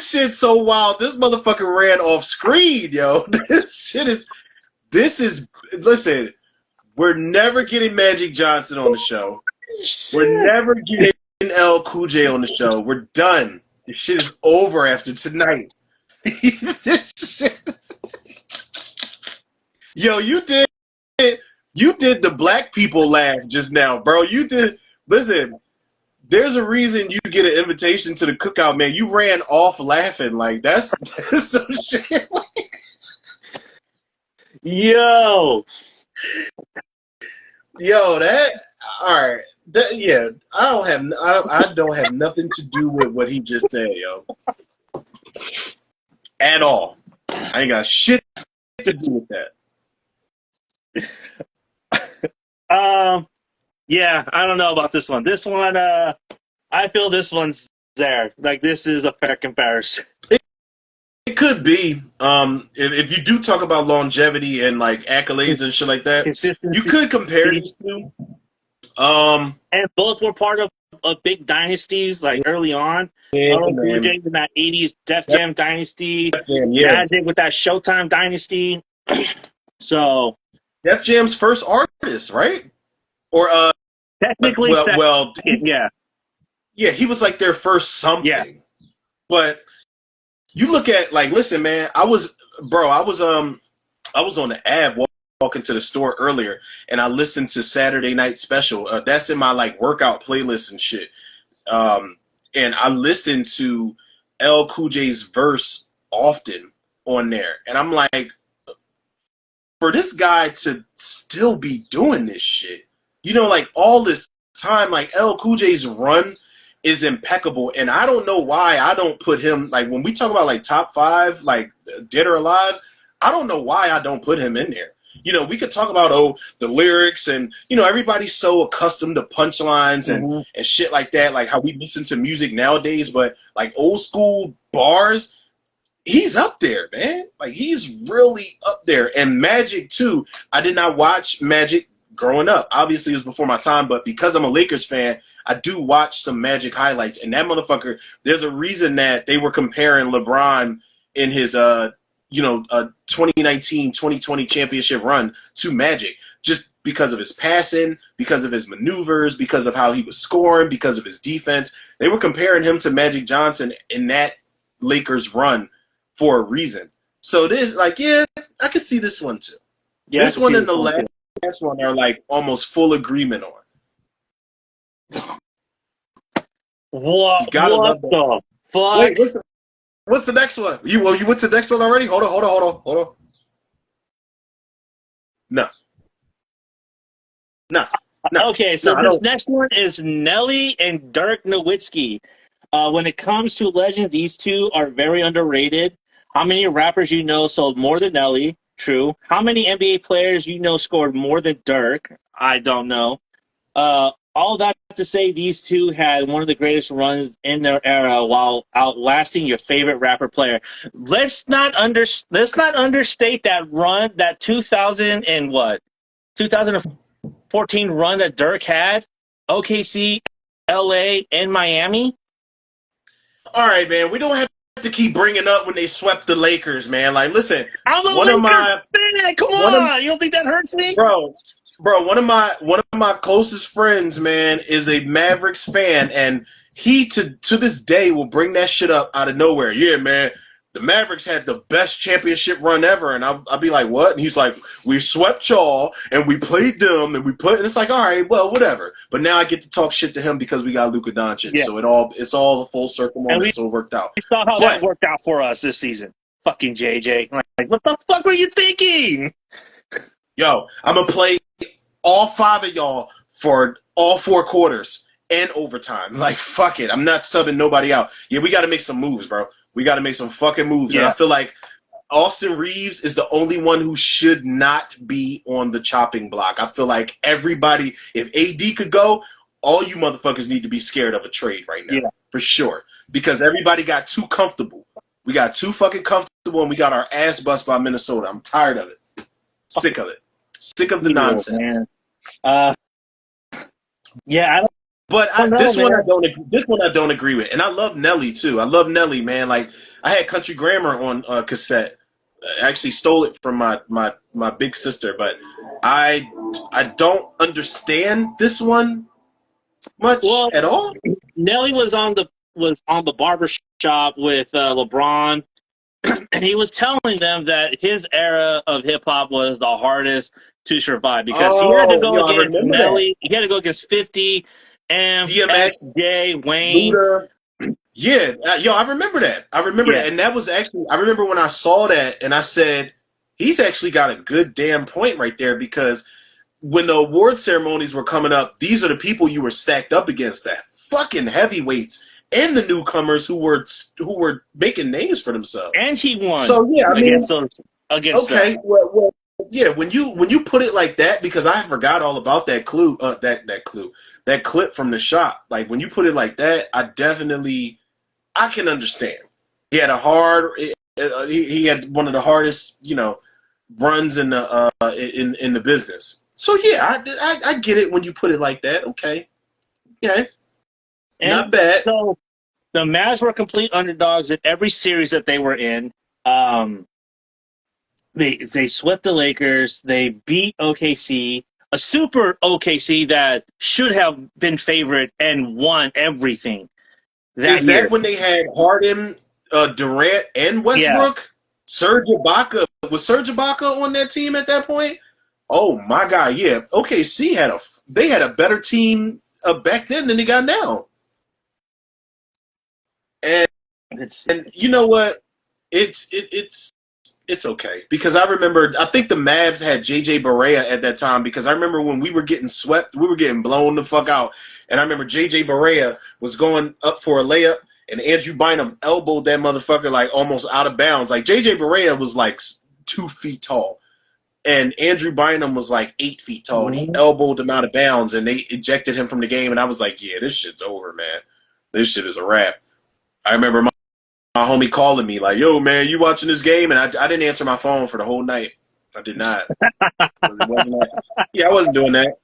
shit's so wild. This motherfucker ran off screen, yo. This is listen, we're never getting Magic Johnson on the show. We're never getting LL Cool J on the show. We're done. This shit is over after tonight. Yo, you did the black people laugh just now, bro. You did. Listen, there's a reason you get an invitation to the cookout, man. You ran off laughing. Like, that's some shit. Yo, that all right. Yeah, I don't have nothing to do with what he just said, yo. At all. I ain't got shit to do with that. Yeah, I don't know about this one. This one, I feel this one's there. Like, this is a fair comparison. It could be. If you do talk about longevity and, like, accolades and shit like that, you could compare these two. And both were part of big dynasties, like, early on. Cool J in that 80s Def Jam dynasty. Magic with that Showtime dynasty. So Def Jam's first artist, right? Or technically, yeah, he was like their first something. Yeah. But you look at, like, listen, man, I was on the Ave walking to the store earlier, and I listened to Saturday Night Special. That's in my, like, workout playlist and shit. And I listened to LL Cool J's verse often on there, and I'm like, for this guy to still be doing this shit, you know, like, all this time, like, LL Cool J's run is impeccable, and I don't know why I don't put him, like, when we talk about, like, top 5, like, dead or alive, I don't know why I don't put him in there. You know, we could talk about, the lyrics, and, you know, everybody's so accustomed to punchlines and shit like that, like how we listen to music nowadays, but, like, old school bars, he's up there, man. Like, he's really up there. And Magic, too. I did not watch Magic growing up. Obviously, it was before my time, but because I'm a Lakers fan, I do watch some Magic highlights. And that motherfucker, there's a reason that they were comparing LeBron in his 2019-2020 championship run to Magic, just because of his passing, because of his maneuvers, because of how he was scoring, because of his defense. They were comparing him to Magic Johnson in that Lakers run for a reason. So this, like, yeah, I can see this one too. Yeah, this one and the last one are, like, almost full agreement on. What? You gotta What love that. the Wait, fuck? what's the next one? You went to the next one already? Hold on. No, no, no, Okay, no. so I this don't. next one is Nelly and Dirk Nowizki. When it comes to legend, these two are very underrated. How many rappers you know sold more than Nelly? True. How many NBA players you know scored more than Dirk? I don't know. All that to say, these two had one of the greatest runs in their era while outlasting your favorite rapper player. Let's not understate that run, that 2000 and what 2014 run that Dirk had, OKC, LA, and Miami. All right, man. We don't have to keep bringing up when they swept the Lakers, man. Like, listen, I'm a one of Lakers my fan. Come one of on, you don't think that hurts me? bro, one of my closest friends, man, is a Mavericks fan, and he to this day will bring that shit up out of nowhere. Yeah, man, the Mavericks had the best championship run ever, and I'll be like, what? And he's like, we swept y'all, and we played them, and and it's like, all right, well, whatever. But now I get to talk shit to him because we got Luka Doncic, Yeah, so it's all a full circle and moment, we so it worked out. saw how that But worked out for us this season. Fucking JJ. Like, what the fuck were you thinking? yo, I'm gonna play all five of y'all for all four quarters and overtime. Like, fuck it. I'm not subbing nobody out. Yeah, we got to make some moves, bro. We got to make some fucking moves. And I Yeah, feel like Austin Reeves is the only one who should not be on the chopping block. I feel like everybody, if AD could go, all you motherfuckers need to be scared of a trade right now. yeah. For sure. Because everybody got too comfortable. We got too fucking comfortable and we got our ass bust by Minnesota. I'm tired of it. Sick of it. Sick of the Evil, nonsense. man. Uh, yeah, But don't know, man. this one I don't agree with, and I love Nelly too. I love Nelly, man. Like I had Country Grammar on cassette. I actually stole it from my big sister, but I don't understand this one much Well, at all. Nelly was on the barber shop with LeBron, and he was telling them that his era of hip hop was the hardest to survive because he had to Oh, go yo, I against remember that. Nelly, he had to go against 50, DMX, MSJ, Wayne. Luda. Yeah, yo, I remember that. I remember Yeah, that, and that was actually I remember when I saw that, and I said, he's actually got a good damn point right there because when the award ceremonies were coming up, these are the people you were stacked up against, that fucking heavyweights and the newcomers who were making names for themselves. and he won So yeah, I mean, against those, against them. okay, well, yeah. When you put it like that, because I forgot all about that that clip from the shop. Like when you put it like that, I can understand. He had a hard, he had one of the hardest, runs in the in the business. So yeah, I get it when you put it like that. Okay, yeah, And not bad. so the Mavs were complete underdogs in every series that they were in. Um, they swept the Lakers. They beat OKC, a super OKC that should have been favorite and won everything that Is year. that when they had Harden, Durant, and Yeah, Westbrook? Serge Ibaka on that team at that point? Oh my God, yeah. OKC they had a better team back then than they got now. And it's and you know what? It's okay because I think the Mavs had J.J. Barea at that time because I remember when we were getting swept, we were getting blown the fuck out, and I remember J.J. Barea was going up for a layup, and Andrew Bynum elbowed that motherfucker like almost out of bounds. Like J.J. Barea was like 2 feet tall, and Andrew Bynum was like 8 feet tall, and he elbowed him out of bounds, and they ejected him from the game, and I was like, yeah, this shit's over, man. This shit is a wrap. I remember my homie calling me like, "Yo, man, you watching this game?" And I didn't answer my phone for the whole night. I did not. Yeah, I wasn't doing that.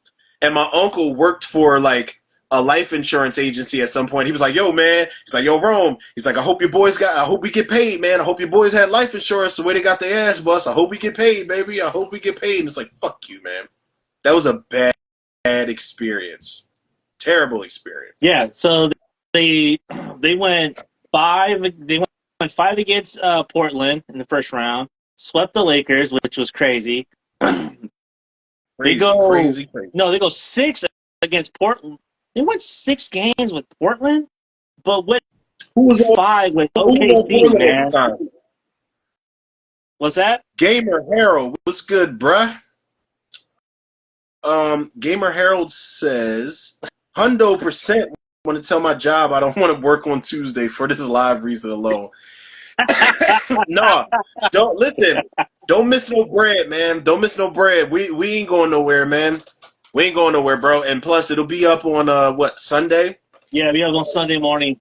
And my uncle worked for like a life insurance agency at some point. He was like, "Yo, man," he's like, "Yo, Rome," he's like, I hope we get paid, man. I hope your boys had life insurance the way they got their ass bust. I hope we get paid, baby. I hope we get paid." And it's like, fuck you, man. That was a bad experience. Terrible experience. yeah. So they went five. They went five against Portland in the first round. Swept the Lakers, which was crazy. They Crazy, go crazy, crazy. no, they go six against Portland. They won 6 games with Portland, but went Who was on, 5 with who was on OKC, Portland at man. the time? What's that? Gamer Harold, what's good, bruh? Gamer Harold says, Hundo percent want to tell my job I don't want to work on Tuesday for this live reason alone. No, don't listen. Don't miss no bread, man. Don't miss no bread. We ain't going nowhere, man. We ain't going nowhere, bro. And plus, it'll be up on what, Sunday? Yeah, we have on Sunday morning.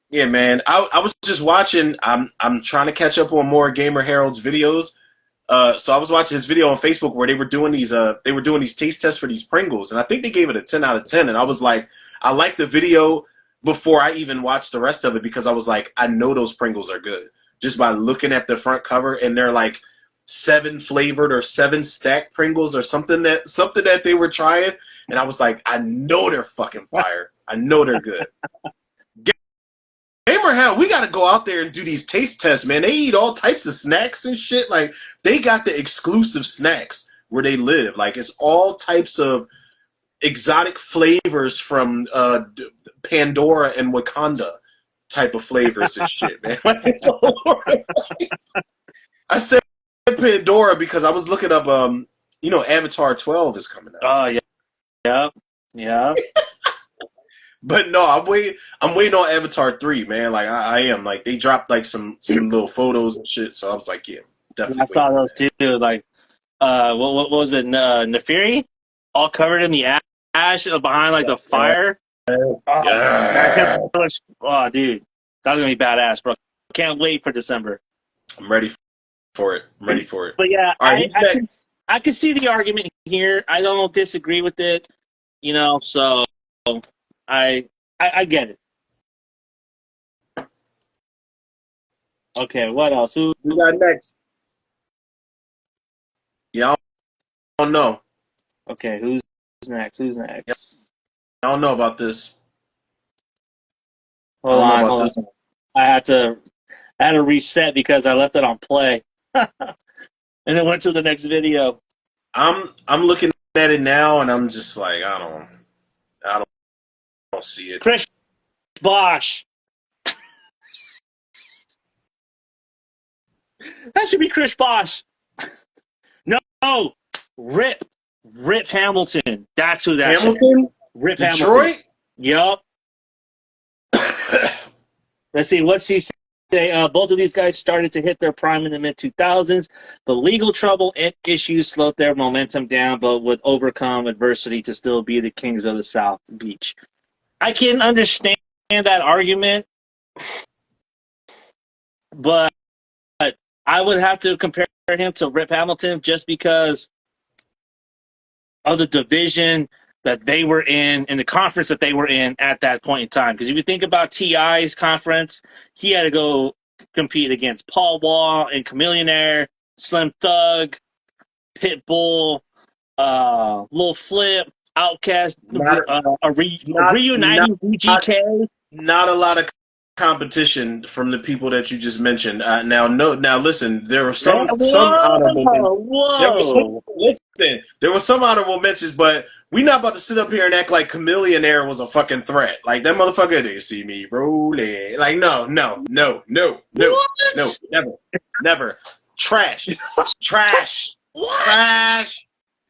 Yeah, man. I was just watching. I'm trying to catch up on more Gamer Harold's videos. So I was watching his video on Facebook where they were doing these taste tests for these Pringles, and I think they gave it a 10 out of 10. And I was like, I liked the video before I even watched the rest of it because I was like, I know those Pringles are good just by looking at the front cover, and they're like 7 flavored or 7 stacked Pringles or something that they were trying, and I was like, I know they're fucking fire. I know they're good. Gamer Hell, we got to go out there and do these taste tests, man. They eat all types of snacks and shit. Like, they got the exclusive snacks where they live. Like, it's all types of exotic flavors from Pandora and Wakanda type of flavors and shit, man. Like, it's all horrifying. I said Pandora because I was looking up, Avatar 12 is coming out. Oh, yeah. But no, I'm waiting on Avatar 3, man. Like I am. Like they dropped like some little photos and shit. So I was like, yeah, definitely. I saw those too. Like, what was it? Neferi, all covered in the ash behind like the fire. Yeah. Oh, dude, that's gonna be badass, bro. Can't wait for December. I'm ready for it. But yeah, right, I can see the argument here. I don't disagree with it. So I get it. Okay, what else? Who got next? Yeah, I don't know. Okay, who's next? I don't know about this. Hold on. I had to reset because I left it on play, and it went to the next video. I'm looking at it now, and I'm just like, I don't see it. Chris Bosh. That should be Chris Bosh. No, Rip Hamilton. That's who that Hamilton? Is. Rip Detroit? Hamilton. Yup. Let's see. What's he say? Both of these guys started to hit their prime in the mid-2000s, but legal trouble and issues slowed their momentum down, but would overcome adversity to still be the kings of the South Beach. I can understand that argument, but I would have to compare him to Rip Hamilton just because of the division that they were in and the conference that they were in at that point in time. Because if you think about T.I.'s conference, he had to go compete against Paul Wall and Chameleonaire, Slim Thug, Pitbull, Lil Flip, Outkast, reuniting UGK. Not a lot of competition from the people that you just mentioned. Now listen, there were some honorable mentions. There were some honorable mentions, but we not about to sit up here and act like Chameleonaire was a fucking threat. Like that motherfucker, they see me rolling. Like no, never. Trash.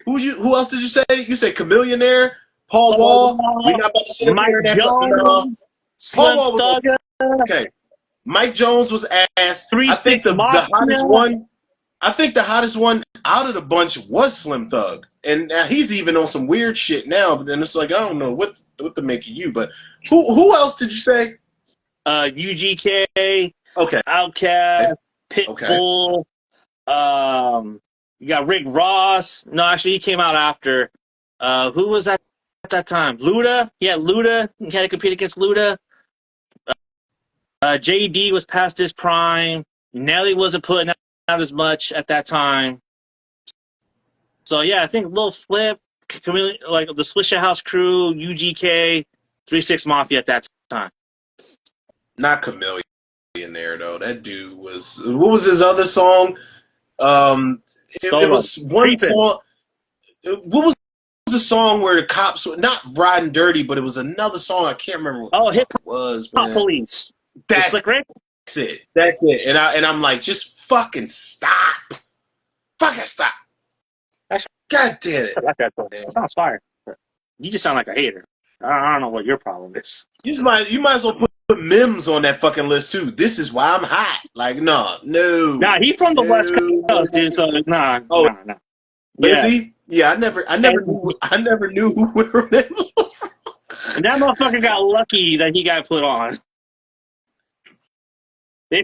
Who else did you say? You said Chameleonaire, Paul Wall. We not about to sit up here and act like Slim Thug. Okay. Mike Jones was ass. I think the hottest one out of the bunch was Slim Thug. And he's even on some weird shit now, but then it's like, I don't know what to make of you. But who else did you say? UGK. Okay. Outkast. Pitbull. Okay. You got Rick Ross. No, actually, he came out after. Who was that at that time? Luda. Yeah, Luda. You had to compete against Luda. JD was past his prime. Nelly wasn't putting out as much at that time. So yeah, I think Lil Flip, like the Swishahouse Crew, UGK, 3-6 Mafia at that time. Not Chameleonaire though. That dude was. What was his other song? It was one song. What was the song where the cops were not riding dirty, but it was another song. I can't remember what the Hip fuck it was, Hop man. Police. That's Slick Rick? it. That's it. And I'm like, just fucking stop. Fucking stop. Actually, God damn it. I like that song. It sounds fire. You just sound like a hater. I don't know what your problem is. You might as well put Mims on that fucking list too. This is why I'm hot. Like, no. Nah, he's from the West Coast, dude. So nah. Is Yeah. he? Yeah, I never knew who Mims was. And that motherfucker got lucky that he got put on. They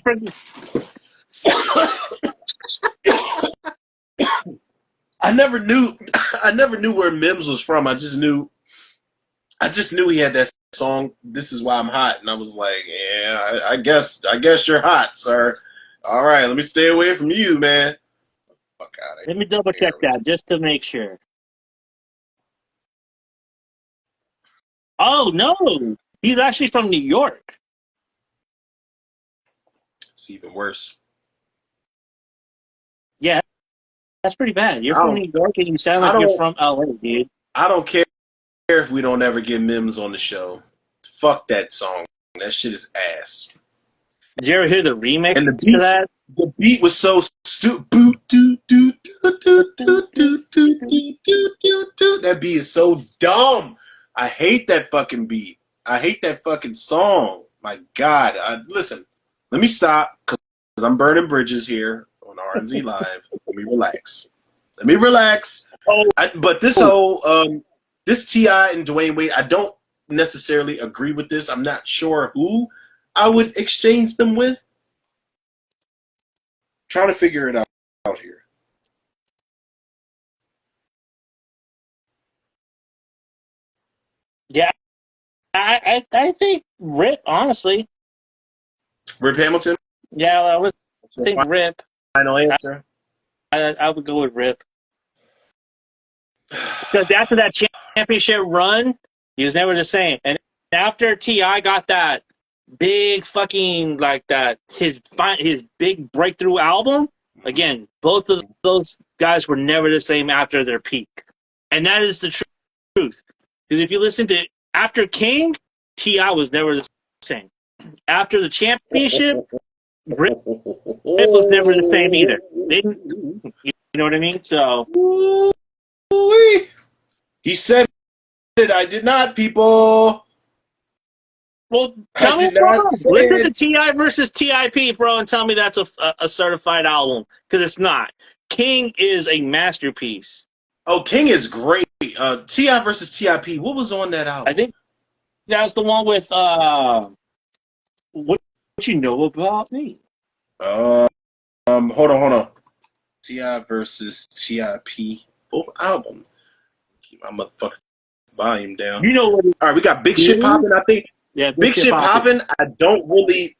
I never knew where Mims was from. I just knew he had that song, This Is Why I'm Hot, and I was like, yeah, I guess you're hot, sir. All right, let me stay away from you, man. Fuck out of here. Let me double check that just to make sure. Oh no, he's actually from New York. It's even worse. Yeah, that's pretty bad. You're from New York and you sound like you're from LA, dude. I don't care if we don't ever get Mims on the show. Fuck that song. That shit is ass. Did you ever hear the remix and the beat, to that? The beat was so stupid. That beat is so dumb. I hate that fucking beat. I hate that fucking song. My God. Listen, let me stop because I'm burning bridges here on RNZ Live. Let me relax. But this whole this T.I. and Dwayne Wade, I don't necessarily agree with this. I'm not sure who I would exchange them with. Trying to figure it out here. Yeah, I think Rip, honestly. Rip Hamilton? Yeah, I would think Rip. Final answer. I would go with Rip. Because after that championship run, he was never the same. And after T.I. got that big fucking, like that, his big breakthrough album, again, both of those guys were never the same after their peak. And that is the truth. Because if you listen to, after King, T.I. was never the same. After the championship, Rip was never the same either. You know what I mean? So... He said it. I did not, people. Well, tell me, bro. Listen to T.I. versus T.I.P., bro, and tell me that's a certified album. Because it's not. King is a masterpiece. Oh, King is great. T.I. versus T.I.P. What was on that album? I think that's the one with What You Know About Me. Hold on. T.I. versus T.I.P. Full album. Keep my motherfucking volume down. You know what? All right, we got Big Shit Poppin', I think. Yeah, Big Shit Poppin', I don't really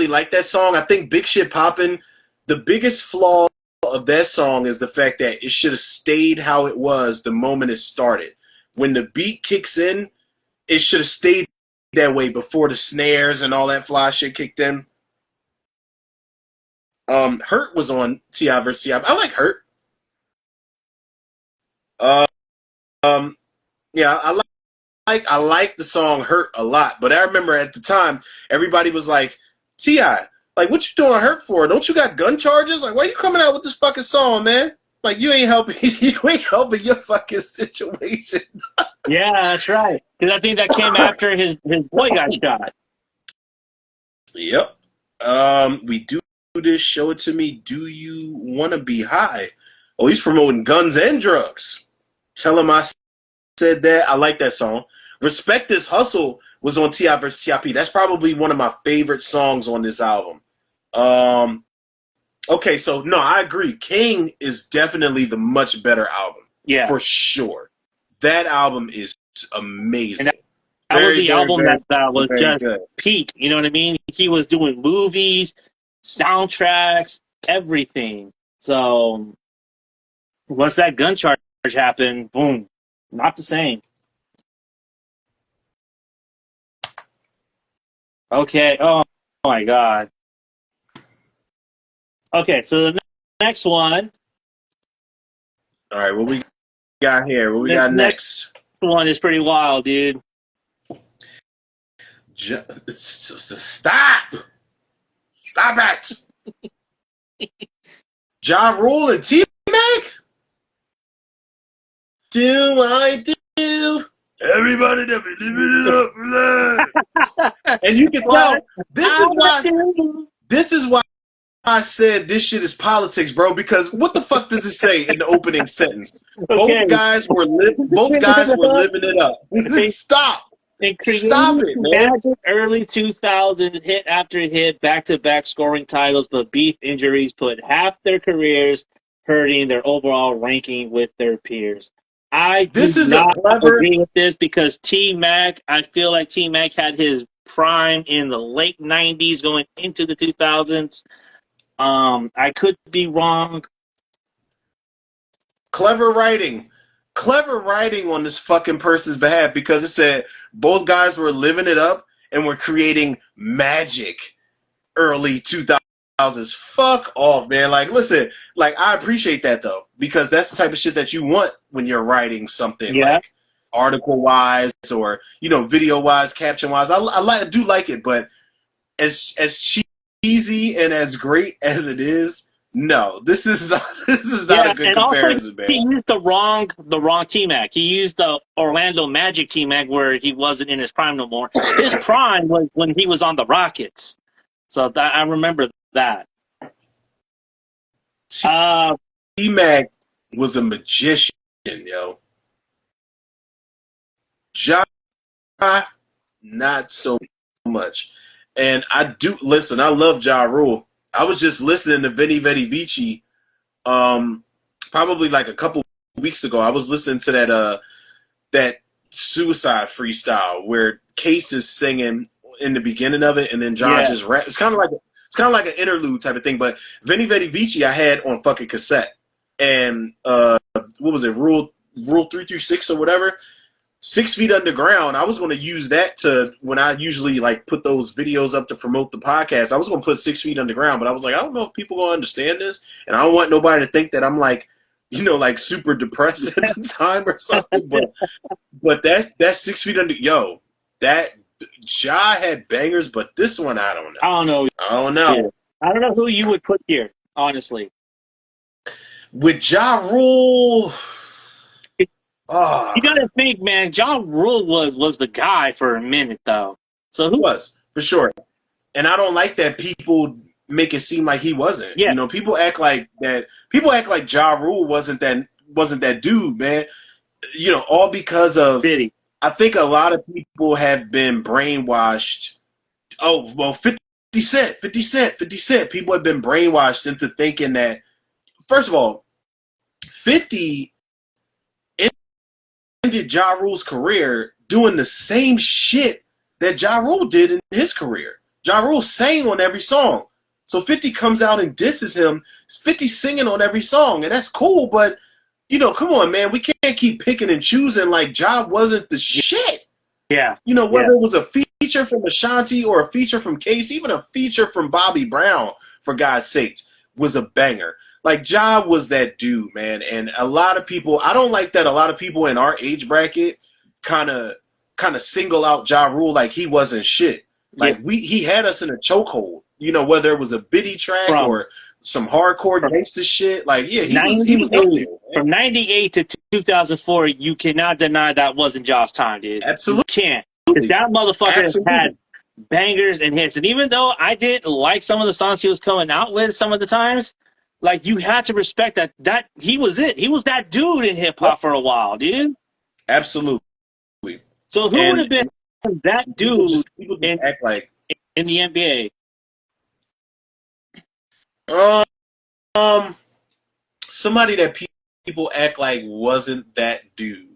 like that song. I think Big Shit Poppin', the biggest flaw of that song is the fact that it should have stayed how it was the moment it started. When the beat kicks in, it should have stayed that way before the snares and all that fly shit kicked in. Hurt was on T.I. versus T.I. I like Hurt. Yeah, I like the song Hurt a lot, but I remember at the time everybody was like, T.I., like, what you doing Hurt for? Don't you got gun charges? Like, why you coming out with this fucking song, man? Like, you ain't helping your fucking situation. Yeah, that's right. Because I think that came after his boy got shot. Yep. We do this. Show it to me. Do you want to be high? Oh, he's promoting guns and drugs. Tell him I said that. I like that song. Respect This Hustle was on T.I. vs. T.I.P. That's probably one of my favorite songs on this album. Okay, so no, I agree. King is definitely the much better album. Yeah. For sure. That album is amazing. And that was the album that was just good. Peak. You know what I mean? He was doing movies, soundtracks, everything. So once that gun charge happened, boom, not the same. Okay. Oh my God. Okay, so the next one. All right, what we got here? What we The got next next? one is pretty wild, dude. Stop! Stop it! Ja Rule and T-Mac? Do I do? Everybody that be living it up. And you can tell, this is why I said this shit is politics, bro, because what the fuck does it say in the opening sentence? Okay. Both guys were living it up. Stop. And Stop creating it, man. magic early 2000s, hit after hit, back-to-back scoring titles, but beef injuries put half their careers, hurting their overall ranking with their peers. I do This is a not clever. agree with this because T-Mac, I feel like T-Mac had his prime in the late 90s going into the 2000s. I could be wrong. Clever writing on this fucking person's behalf, because it said both guys were living it up and were creating magic early 2000s. Fuck off, man. Like, listen, like, I appreciate that though, because that's the type of shit that you want when you're writing something, like article wise or, you know, video wise, caption wise. I do like it, but as cheesy and as great as it is, no, this is not a good comparison, man. He used the wrong T-Mac. He used the Orlando Magic T-Mac where he wasn't in his prime no more. His prime was when he was on the Rockets. So I remember that. T-Mac was a magician, yo. Ja, not so much. And I do listen. I love Ja Rule. I was just listening to Veni Vidi Vici, probably like a couple weeks ago. I was listening to that suicide freestyle where Case is singing in the beginning of it, and then John just rap. It's kind of like an interlude type of thing. But Veni Vidi Vici I had on fucking cassette, and what was it? Rule 336 or whatever. 6 Feet Underground, I was going to use that to, when I usually like put those videos up to promote the podcast, I was going to put 6 Feet Underground, but I was like, I don't know if people going to understand this, and I don't want nobody to think that I'm like, you know, like super depressed at the time or something, but that 6 Feet Under, yo, that Ja had bangers, but this one, I don't know. I don't know. Yeah. I don't know who you would put here, honestly. With Ja Rule... You gotta think, man. Ja Rule was the guy for a minute, though. So who was for sure? And I don't like that people make it seem like he wasn't. Yeah. You know, people act like that. People act like Ja Rule wasn't that dude, man. You know, all because of. Diddy. I think a lot of people have been brainwashed. Oh well, 50 Cent. People have been brainwashed into thinking that. First of all, 50. Ended Ja Rule's career doing the same shit that Ja Rule did in his career. Ja Rule sang on every song. So 50 comes out and disses him. 50 singing on every song, and that's cool, but, you know, come on, man. We can't keep picking and choosing like Ja wasn't the shit. Yeah. You know, whether it was a feature from Ashanti or a feature from Case, even a feature from Bobby Brown, for God's sakes, was a banger. Like, Ja was that dude, man. And a lot of people, I don't like that a lot of people in our age bracket kind of single out Ja Rule like he wasn't shit. Like, he had us in a chokehold. You know, whether it was a Biddy track or some hardcore gangsta shit. Like, yeah, he was up there. From 98 to 2004, you cannot deny that wasn't Ja's time, dude. Absolutely. You can't. Because that motherfucker had bangers and hits. And even though I didn't like some of the songs he was coming out with some of the times, like, you had to respect that he was it. He was that dude in hip-hop for a while, dude. Absolutely. So who would have been that dude people act like in the NBA? Somebody that people act like wasn't that dude.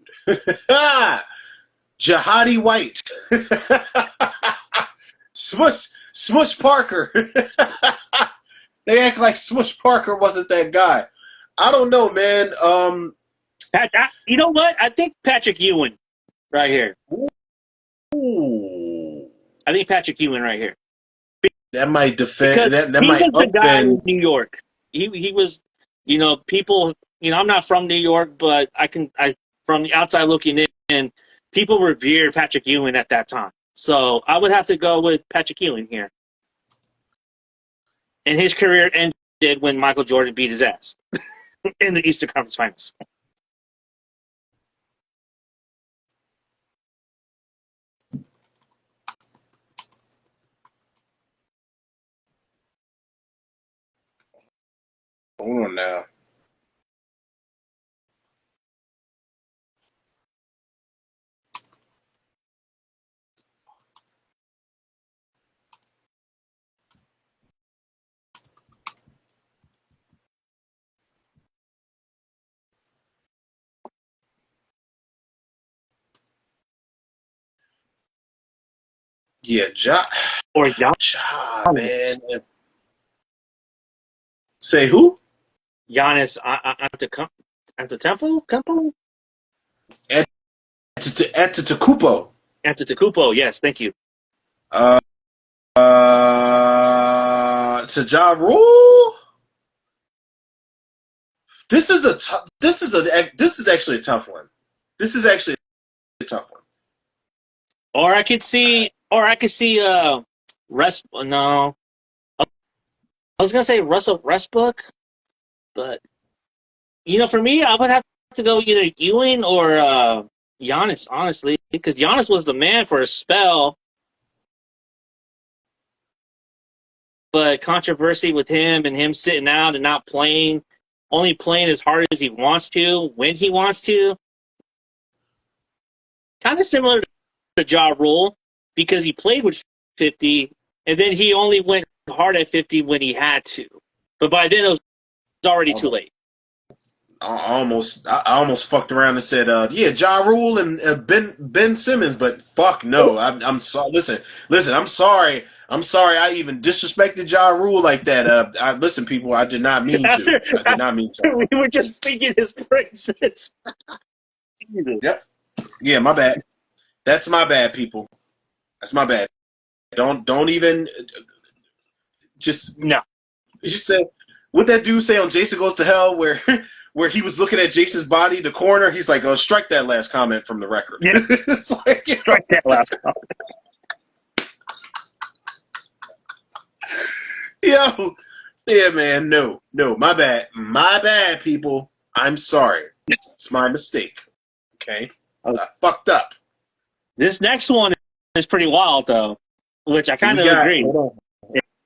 Jahadi White. Smush Parker. They act like Smush Parker wasn't that guy. I don't know, man. You know what? I think Patrick Ewing right here. Ooh. I think Patrick Ewing right here. That might defend. That he might was the guy in offend. New York. He was, you know, people I'm not from New York, but from the outside looking in, people revered Patrick Ewing at that time. So I would have to go with Patrick Ewing here. And his career ended when Micheal Jordan beat his ass in the Eastern Conference Finals. Hold on now. Yeah, Or Ja, man. Say who? Giannis Antetokounmpo? Antetokounmpo. Antetokounmpo, yes, thank you. To Ja Rule. This is actually a tough one. This is actually a tough one. Or I could see no. I was gonna say Russell Westbrook, but for me, I would have to go either Ewing or Giannis, honestly, because Giannis was the man for a spell, but controversy with him and him sitting out and not playing, only playing as hard as he wants to when he wants to. Kind of similar to Ja Rule, because he played with 50, and then he only went hard at 50 when he had to. But by then, it was already too late. I almost fucked around and said, yeah, Ja Rule and Ben Simmons, but fuck no. I'm sorry. Listen. I'm sorry. I even disrespected Ja Rule like that. Listen, people. I did not mean to. I did not mean to. We were just singing his praises. Yep. Yeah, my bad. That's my bad, people. That's my bad. Don't even just no. You said what that dude say on Jason Goes to Hell, where he was looking at Jason's body, the corner. He's like, "Oh, strike that last comment from the record." Yeah. It's like, strike that last comment. Yo, yeah, man, no, my bad, people. I'm sorry. It's my mistake. Okay, I fucked up. This next one is pretty wild, though, which I kind of agree.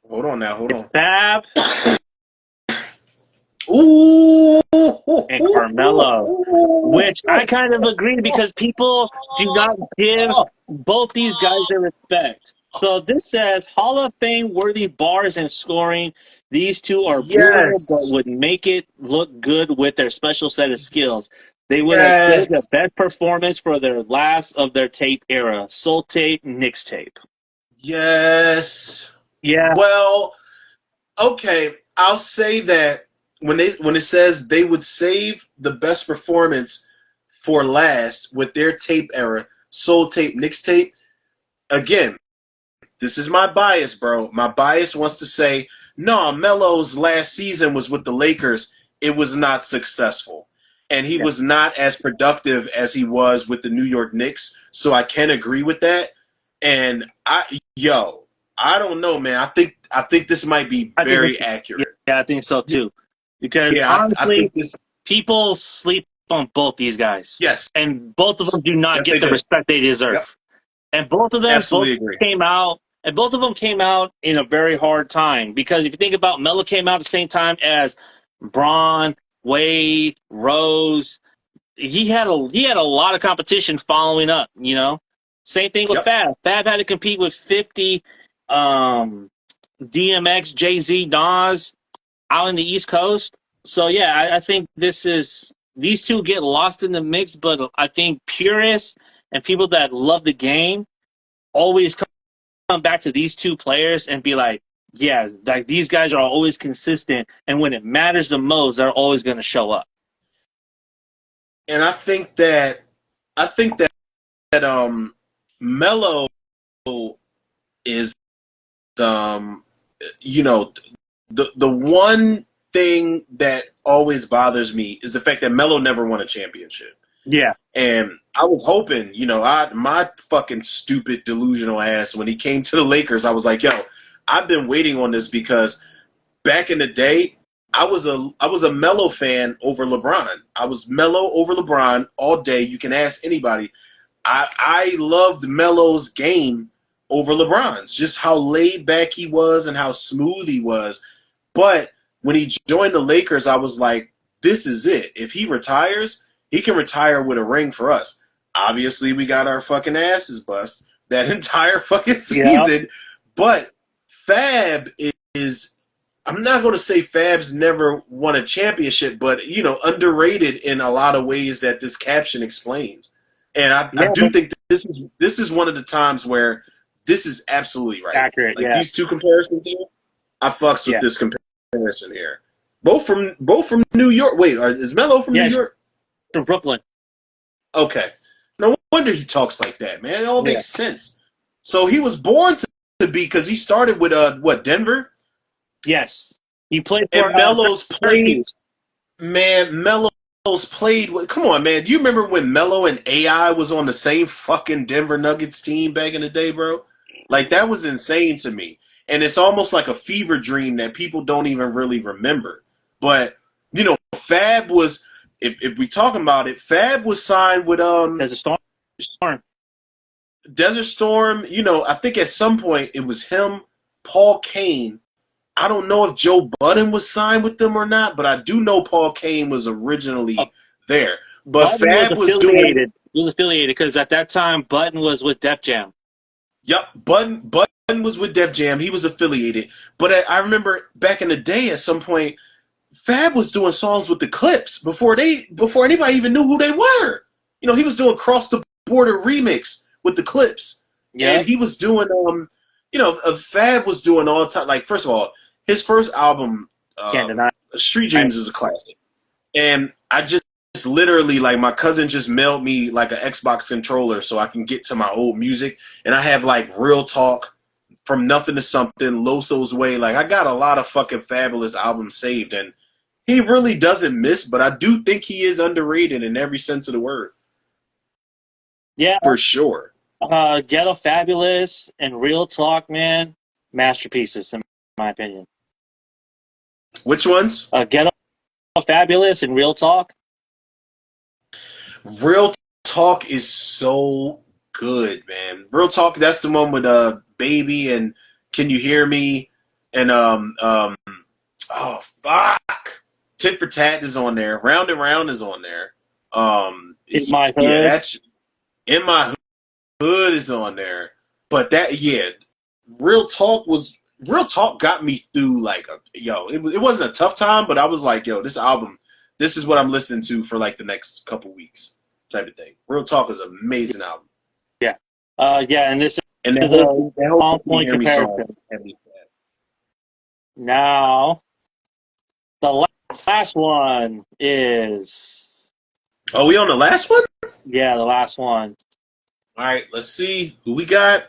Hold on now. Hold on. Fab. Ooh. And Carmello, which I kind of agree because people do not give both these guys their respect. So this says Hall of Fame worthy bars and scoring. These two are brutal, but would make it look good with their special set of skills. They would have played the best performance for their last of their tape era. Soul tape, Knicks tape. Yes. Yeah. Well, okay. I'll say that when it says they would save the best performance for last with their tape era, Soul tape, Knicks tape, again, this is my bias, bro. My bias wants to say, no, Melo's last season was with the Lakers. It was not successful. And he was not as productive as he was with the New York Knicks. So I can agree with that. And I don't know, man. I think this might be very accurate. Yeah, I think so too. Because honestly, people sleep on both these guys. Yes. And both of them do not get the respect they deserve. Yep. And both of them came out in a very hard time. Because if you think about Melo came out at the same time as Braun, Wade, Rose. He had a lot of competition following up, Same thing with Fab. Fab had to compete with 50, DMX, Jay-Z, Nas out in the East Coast. So, yeah, I think these two get lost in the mix, but I think purists and people that love the game always come back to these two players and be like, yeah, like these guys are always consistent, and when it matters the most, they're always going to show up. And I think that Melo is the one thing that always bothers me is the fact that Melo never won a championship. Yeah. And I was hoping, my fucking stupid delusional ass, when he came to the Lakers, I was like, yo, I've been waiting on this because back in the day, I was a Melo fan over LeBron. I was Melo over LeBron all day. You can ask anybody. I loved Melo's game over LeBron's, just how laid back he was and how smooth he was. But when he joined the Lakers, I was like, this is it. If he retires, he can retire with a ring for us. Obviously, we got our fucking asses bust that entire fucking season. Yeah. But Fab is, I'm not going to say Fab's never won a championship, but, underrated in a lot of ways that this caption explains. And I do think this is one of the times where this is absolutely right. Accurate, like these two comparisons here, I fucks with this comparison here. Both from New York. Wait, is Melo from New York? From Brooklyn. Okay. No wonder he talks like that, man. It all makes sense. So he was born to be, because he started with Denver? Yes. He played for Melo's played. Man, Melo's played with. Come on, man. Do you remember when Melo and AI was on the same fucking Denver Nuggets team back in the day, bro? Like, that was insane to me. And it's almost like a fever dream that people don't even really remember. But, Fab was, if we talking about it, Fab was signed with Desert Storm. Desert Storm, I think at some point it was him, Paul Kane. I don't know if Joe Budden was signed with them or not, but I do know Paul Kane was originally there. But Budden Fab was doing. He was affiliated because at that time Budden was with Def Jam. Yep, Budden was with Def Jam. He was affiliated. But I remember back in the day, at some point, Fab was doing songs with the Clips before anybody even knew who they were. He was doing Cross the Border remix with the Clips. Yeah. And he was doing Fab was doing all the time. Like, first of all, his first album, Street Dreams, is a classic. And I just literally, like, my cousin just mailed me like an Xbox controller so I can get to my old music. And I have like Real Talk, From Nothing to Something, Loso's Way. Like, I got a lot of fucking Fabolous albums saved. And he really doesn't miss, but I do think he is underrated in every sense of the word. Yeah. For sure. Ghetto Fabulous and Real Talk, man, masterpieces in my opinion. Which ones? Ghetto Fabulous and Real Talk. Real Talk is so good, man. Real Talk, that's the one with Baby and Can You Hear Me? And oh fuck. Tit for Tat is on there. Round and Round is on there. In My Hood. Yeah, that's In My Hood is on there. But Real Talk got me through like it wasn't a tough time, but I was like, this album, this is what I'm listening to for like the next couple weeks type of thing. Real Talk is an amazing album. Yeah. And this and is a on point comparison. Now the last one is. Are we on the last one? Yeah, the last one. All right, let's see who we got.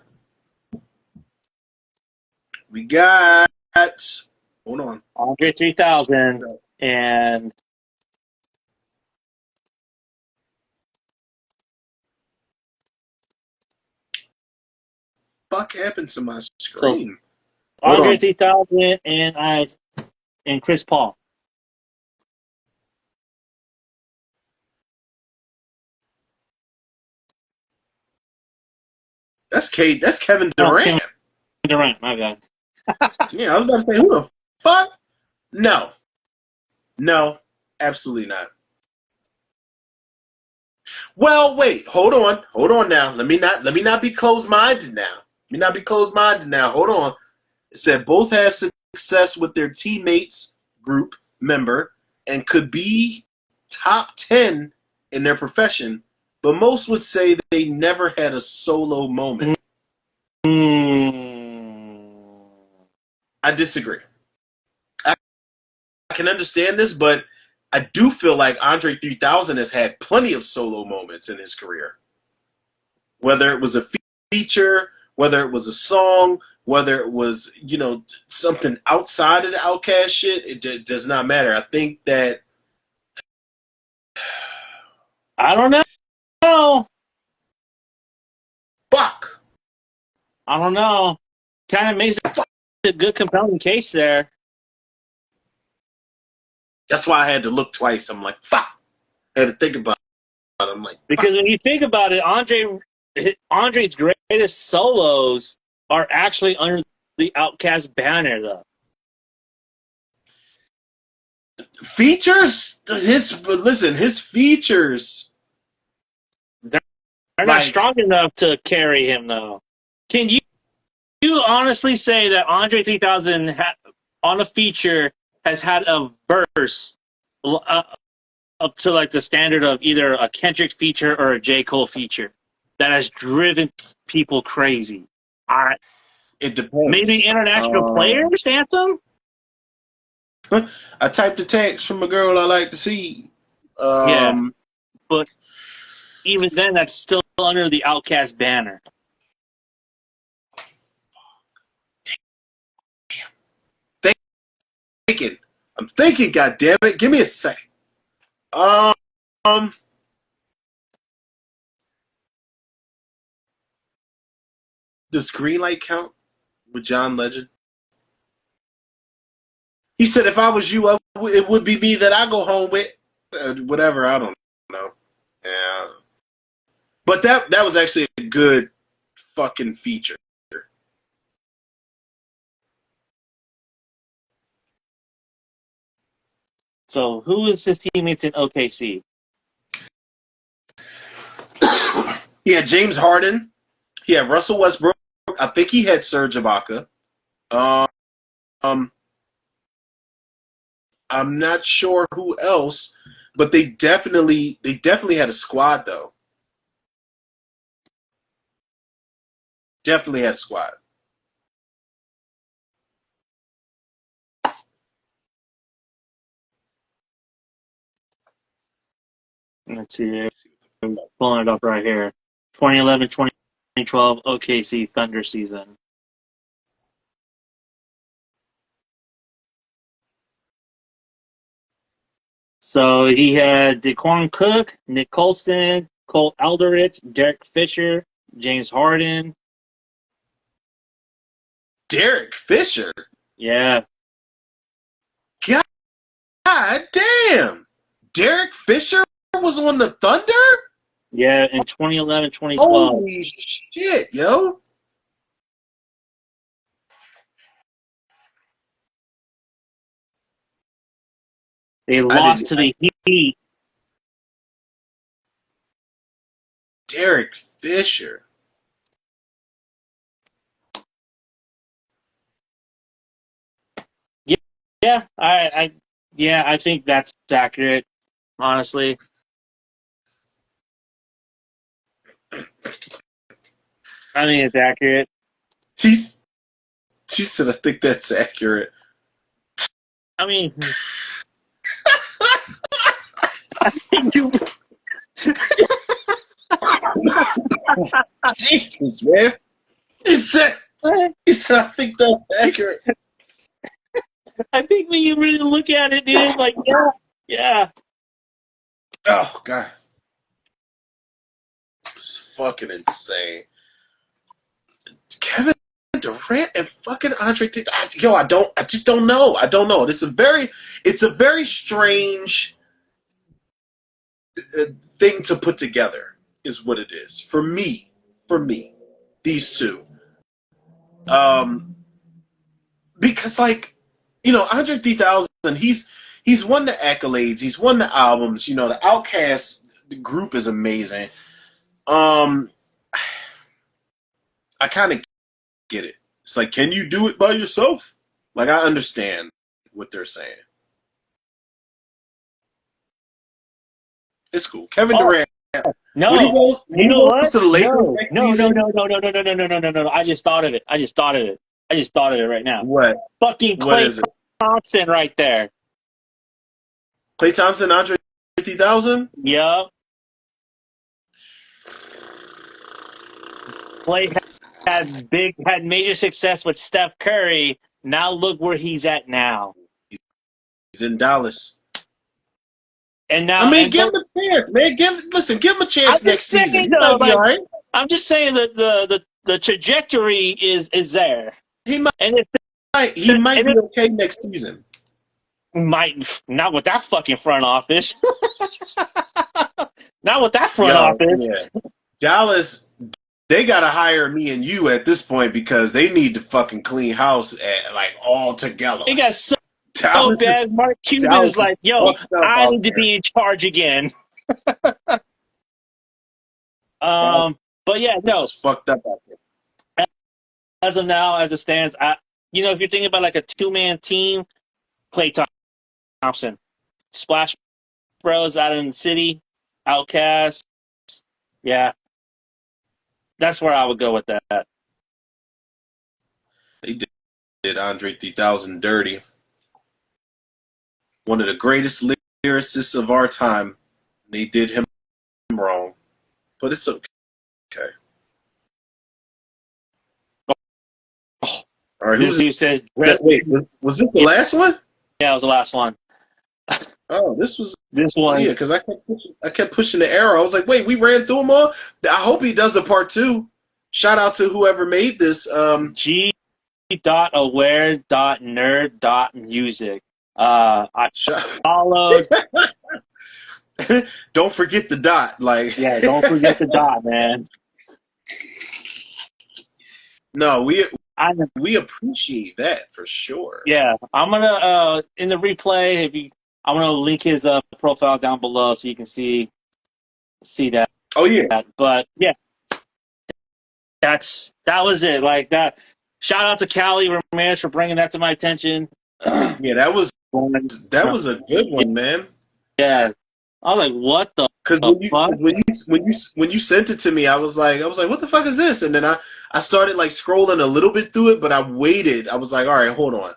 We got. Hold on. Andre 3000 and. Fuck happened to my screen? So, Andre 3000 and Chris Paul. That's Kevin Durant. Kevin Durant, my bad. Yeah, I was about to say, who the fuck? No, absolutely not. Well, wait, hold on now. Let me not be closed-minded now. Hold on. It said both had success with their teammates group member and could be top 10 in their profession, but most would say they never had a solo moment. I disagree. I can understand this, but I do feel like Andre 3000 has had plenty of solo moments in his career. Whether it was a feature, whether it was a song, whether it was, something outside of the Outkast shit, does not matter. I think that I don't know. fuck. I don't know. Kind of makes a good compelling case there. That's why I had to look twice. I'm like, fuck. I had to think about it. I'm like, fuck. Because when you think about it, Andre's greatest solos are actually under the Outkast banner, though. Features? His features. They're not strong enough to carry him, though. Can you honestly say that Andre 3000 on a feature has had a verse up to like the standard of either a Kendrick feature or a J.Cole feature that has driven people crazy? It depends. Maybe International Players Anthem? I typed a text from a girl I like to see. Yeah, but even then, that's still under the Outkast banner. I'm thinking, goddammit. Give me a second. Does Greenlight count with John Legend? He said, if I was you, it would be me that I go home with. Whatever, I don't know. Yeah. But that was actually a good fucking feature. So who is his teammates in OKC? He had James Harden. He had Russell Westbrook. I think he had Serge Ibaka. I'm not sure who else, but they definitely had a squad though. Definitely had a squad. Let's see. I'm pulling it up right here. 2011, 2012 OKC Thunder season. So he had Daquan Cook, Nick Colston, Cole Eldridge, Derek Fisher, James Harden. Derek Fisher? Yeah. God damn! Derek Fisher was on the Thunder? Yeah, in 2011, 2012. Holy shit, yo. They lost to the Heat. Derek Fisher. Yeah, I think that's accurate, honestly. I think it's accurate. She said, I think that's accurate. I mean, I think you. Jesus, man. He said, I think that's accurate. I think when you really look at it, dude, like, yeah. Oh, God. It's fucking insane. Kevin Durant and fucking Andre. Yo, I just don't know. I don't know. It's a very strange thing to put together, is what it is. For me, these two. Because Andre 3000, he's won the accolades, he's won the albums. The Outkast group is amazing. I kind of get it. It's like, can you do it by yourself? Like, I understand what they're saying. It's cool. Kevin Durant. No, you know what? To the Lakers no. I just thought of it right now. What? Fucking Klay Thompson right there. Klay Thompson, Andre 3000? Yep. Klay had major success with Steph Curry. Now look where he's at now. He's in Dallas. And now, I mean, give him a chance, man. Give him a chance next season. He might be all right. I'm just saying that the trajectory is there. He might be okay next season. Might not with that fucking front office. Not with that front office. Yeah. Dallas, they gotta hire me and you at this point because they need to fucking clean house all together. They got so bad. Mark Cuban is like, yo, I need to be in charge again. But yeah, no. It's fucked up out there. As of now, as it stands, if you're thinking about like a two-man team, Klay Thompson, Splash Bros out in the city, Outkast, yeah, that's where I would go with that. They did Andre 3000 dirty. One of the greatest lyricists of our time. They did him wrong, but it's okay. All right, who says? Wait, was this the last one? Yeah, it was the last one. Oh, this one. Yeah, because I kept pushing the arrow. I was like, wait, we ran through them all. I hope he does a part 2. Shout out to whoever made this. g.aware.nerd.music. I followed. Don't forget the dot. Yeah, don't forget the dot, man. No, we appreciate that for sure. Yeah, I'm gonna in the replay. I'm gonna link his profile down below so you can see that. Oh yeah. But yeah, that was it. Like that. Shout out to Callie Ramirez for bringing that to my attention. Yeah, that was a good one, man. Yeah, I was like, what the? Because when you sent it to me, I was like, what the fuck is this? And then I started like scrolling a little bit through it, but I waited. I was like, all right, hold on.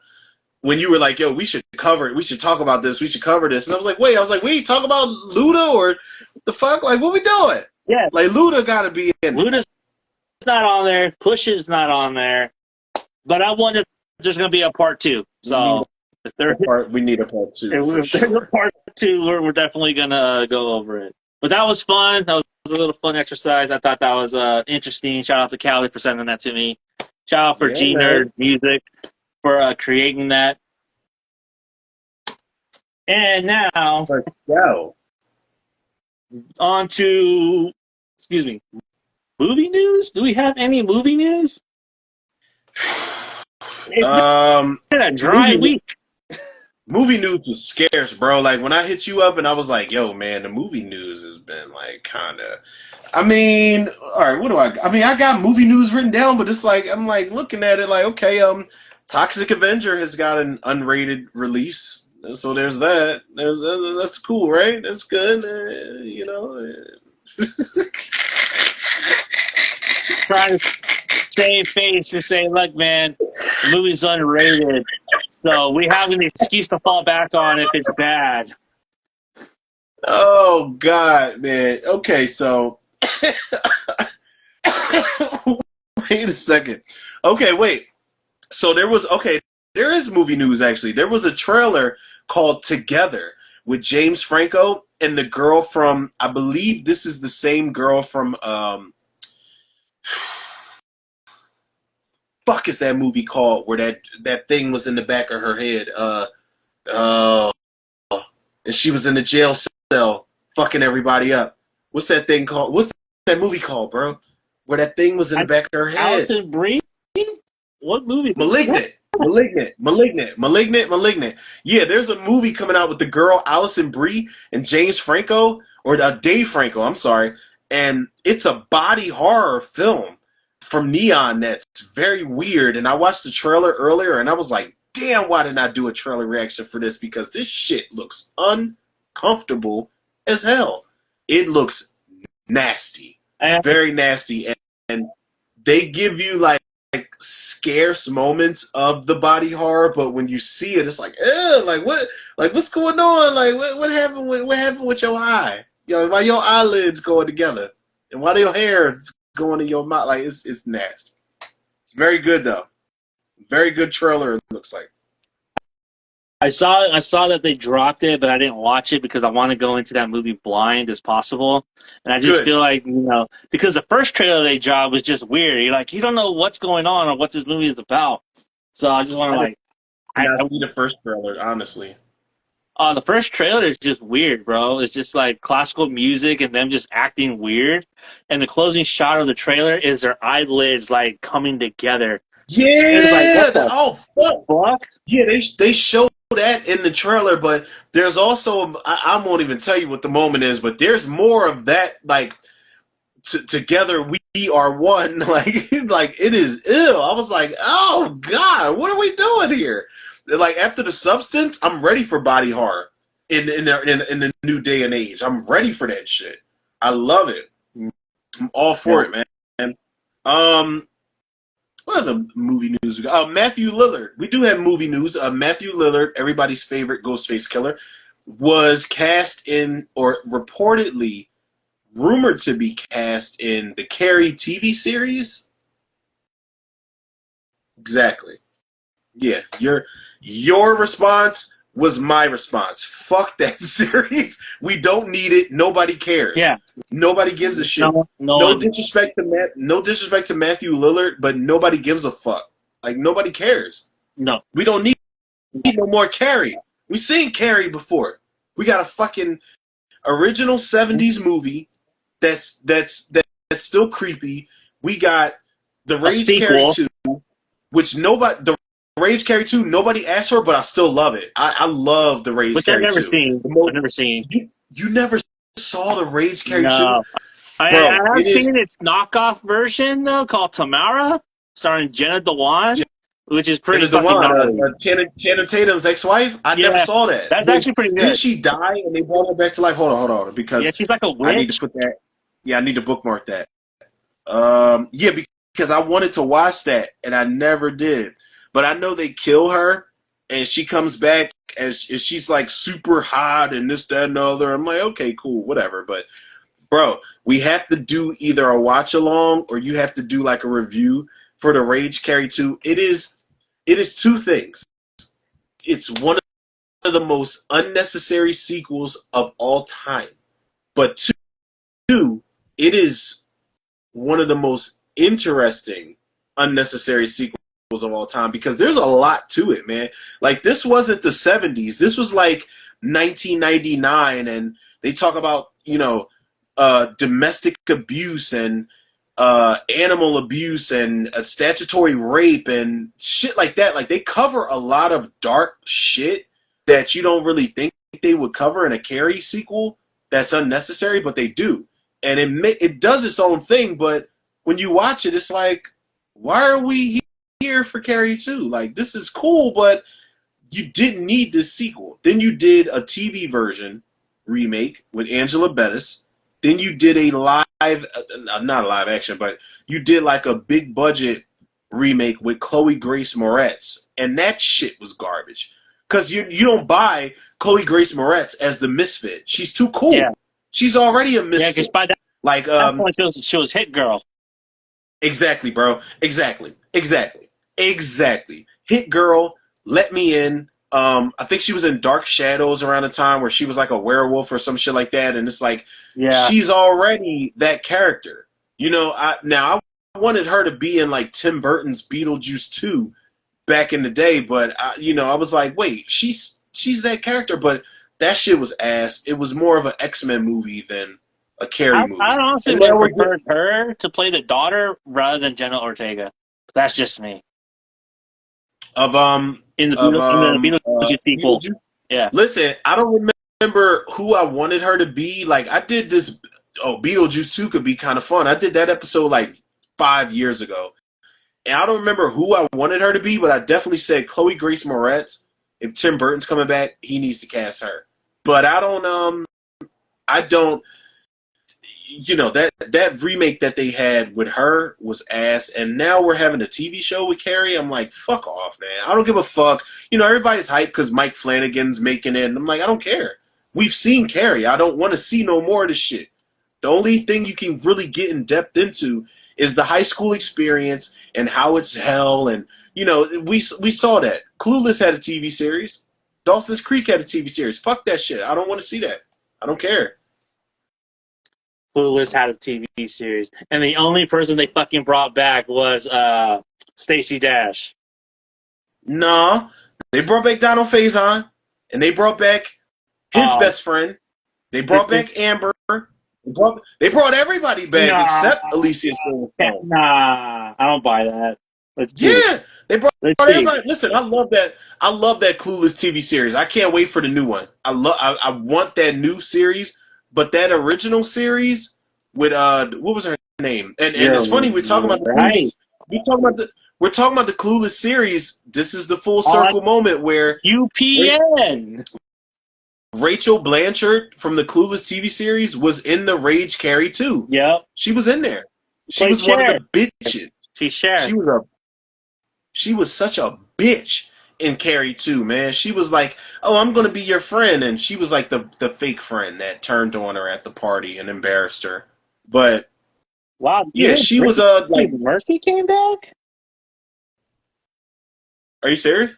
When you were like, yo, we should cover it. We should talk about this. We should cover this. And I was like, wait. We talk about Luda or the fuck? Like, what we doing? Yeah. Like, Luda got to be in. Luda's not on there. Push is not on there. But I wonder if there's going to be a part 2. So we need a part 2. If there's a part 2, we're definitely going to go over it. But that was fun. That was a little fun exercise. I thought that was interesting. Shout out to Callie for sending that to me. Shout out for g.aware.nerd.music for creating that. And now, on to, movie news? Do we have any movie news? It's been a dry week. Movie news was scarce, bro. Like, when I hit you up and I was like, yo, man, the movie news has been, like, kind of... I mean, all right, what do I got movie news written down, but it's like, I'm, like, looking at it like, okay, Toxic Avenger has got an unrated release. So there's that. That's cool, right? That's good, you know. Trying to save face and say, look, man, the movie's unrated. So we have an excuse to fall back on if it's bad. Oh, God, man. Okay, so... Wait a second. Okay, wait. So there is movie news, actually. There was a trailer called Together with James Franco and the girl from... I believe this is the same girl from... fuck is that movie called where that thing was in the back of her head? And she was in the jail cell fucking everybody up. What's that thing called? What's that movie called, bro? Where that thing was in the back of her head. Allison Brie? What movie? Malignant. Yeah, there's a movie coming out with the girl Allison Brie and James Franco, or Dave Franco, I'm sorry. And it's a body horror film from Neon that's very weird. And I watched the trailer earlier and I was like, damn, why didn't I do a trailer reaction for this? Because this shit looks uncomfortable as hell. It looks nasty. Very nasty. And they give you like scarce moments of the body horror, but when you see it, it's like, like what? Like, what's going on? Like, what happened with your eye? You know, why your eyelids going together? And why your hair is going in your mouth? Like, it's nasty. It's very good though. Very good trailer. It looks like I saw that they dropped it, but I didn't watch it because I want to go into that movie blind as possible. And I just good. feel like, because the first trailer they dropped was just weird. You're like, you don't know what's going on or what this movie is about. So I just want to I did like, not see the first trailer, honestly. the first trailer is just weird, bro. It's just like classical music and them just acting weird. And the closing shot of the trailer is their eyelids like coming together. And it's like, what Yeah. the Oh fuck. fuck? Yeah, they show that in the trailer, but there's also I won't even tell you what the moment is, but there's more of that like together we are one. Like it is ill. I was like, oh god, what are we doing here? Like after the substance, I'm ready for body horror in the new day and age. I'm ready for that shit. I love it. I'm all for it, man. What other movie news we got? Matthew Lillard. We do have movie news. Matthew Lillard, everybody's favorite Ghostface killer, was cast in, or reportedly rumored to be cast in, the CARRIE TV series. Exactly. Yeah. Your response was my response. Fuck that series. We don't need it. Nobody cares. Yeah. Nobody gives a shit. No disrespect to Matthew Lillard, but nobody gives a fuck. Like nobody cares. No. We don't need no more CARRIE. We've seen CARRIE before. We got a fucking original 70s movie that's still creepy. We got the Rage CARRIE 2, which the Rage CARRIE 2, nobody asked for, but I still love it. I love the Rage CARRIE 2. I've never seen. You never saw the Rage CARRIE 2? No. I have seen its knockoff version, though, called Tamara, starring Jenna Dewan, which is pretty fucking gnarly. Channing Tatum's ex-wife? I never saw that. That's actually pretty good. Did she die and they brought her back to life? Hold on. Because she's like a witch. I need to put that. Yeah, I need to bookmark that. Because I wanted to watch that and I never did. But I know they kill her and she comes back and she's like super hot and this, that, and the other. I'm like, okay, cool, whatever. But bro, we have to do either a watch along or you have to do like a review for the Rage CARRIE 2. It is two things. It's one of the most unnecessary sequels of all time. But two, it is one of the most interesting unnecessary sequels of all time because there's a lot to it, man. Like this wasn't the 70s. This was like 1999 and they talk about, domestic abuse and animal abuse and statutory rape and shit like that. Like they cover a lot of dark shit that you don't really think they would cover in a CARRIE sequel. That's unnecessary, but they do, and it does its own thing. But when you watch it, it's like, why are we here for CARRIE 2? Like this is cool, but you didn't need this sequel. Then you did a TV version remake with Angela Bettis. Then you did a not a live action, but you did like a big budget remake with Chloe Grace Moretz, and that shit was garbage. Because you don't buy Chloe Grace Moretz as the misfit. She's too cool. Yeah. She's already a misfit. Yeah, because by that point she was hit girl. Exactly, bro. Exactly. Hit girl. Let me in. I think she was in Dark Shadows around the time where she was like a werewolf or some shit like that, and it's like, she's already that character. I wanted her to be in like Tim Burton's Beetlejuice 2 back in the day, but I was like, wait, she's that character, but that shit was ass. It was more of an X-Men movie than a CARRIE movie. I honestly would have preferred her to play the daughter rather than Jenna Ortega. That's just me. In the Beetlejuice sequel. Yeah. Listen, I don't remember who I wanted her to be. Like I did this. Beetlejuice 2 could be kind of fun. I did that episode like 5 years ago, and I don't remember who I wanted her to be, but I definitely said Chloe Grace Moretz. If Tim Burton's coming back, he needs to cast her. But I don't. That remake that they had with her was ass, and now we're having a TV show with CARRIE. I'm like, fuck off, man. I don't give a fuck. Everybody's hyped because Mike Flanagan's making it, and I'm like, I don't care. We've seen CARRIE. I don't want to see no more of this shit. The only thing you can really get in depth into is the high school experience and how it's hell. And, you know, we saw that. Clueless had a TV series. Dawson's Creek had a TV series. Fuck that shit. I don't want to see that. I don't care. Clueless had a TV series, and the only person they fucking brought back was Stacey Dash. Nah, they brought back Donald Faison, and they brought back his best friend. They brought back Amber. They brought everybody back except Alicia Silverstone. Nah, I don't buy that. They brought everybody. Listen, I love that. I love that Clueless TV series. I can't wait for the new one. I want that new series, but that original series with what was her name? And it's funny we're talking about the Clueless, we're talking about the Clueless series. This is the full circle moment where UPN. Rachel Blanchard from the Clueless TV series was in the Rage Carrie too. Yep. She was in there. She was one of the bitches. She was such a bitch in Carrie 2, man. She was like, "Oh, I'm gonna be your friend," and she was like the fake friend that turned on her at the party and embarrassed her. But wow, yeah, she was like Murphy came back. Are you serious?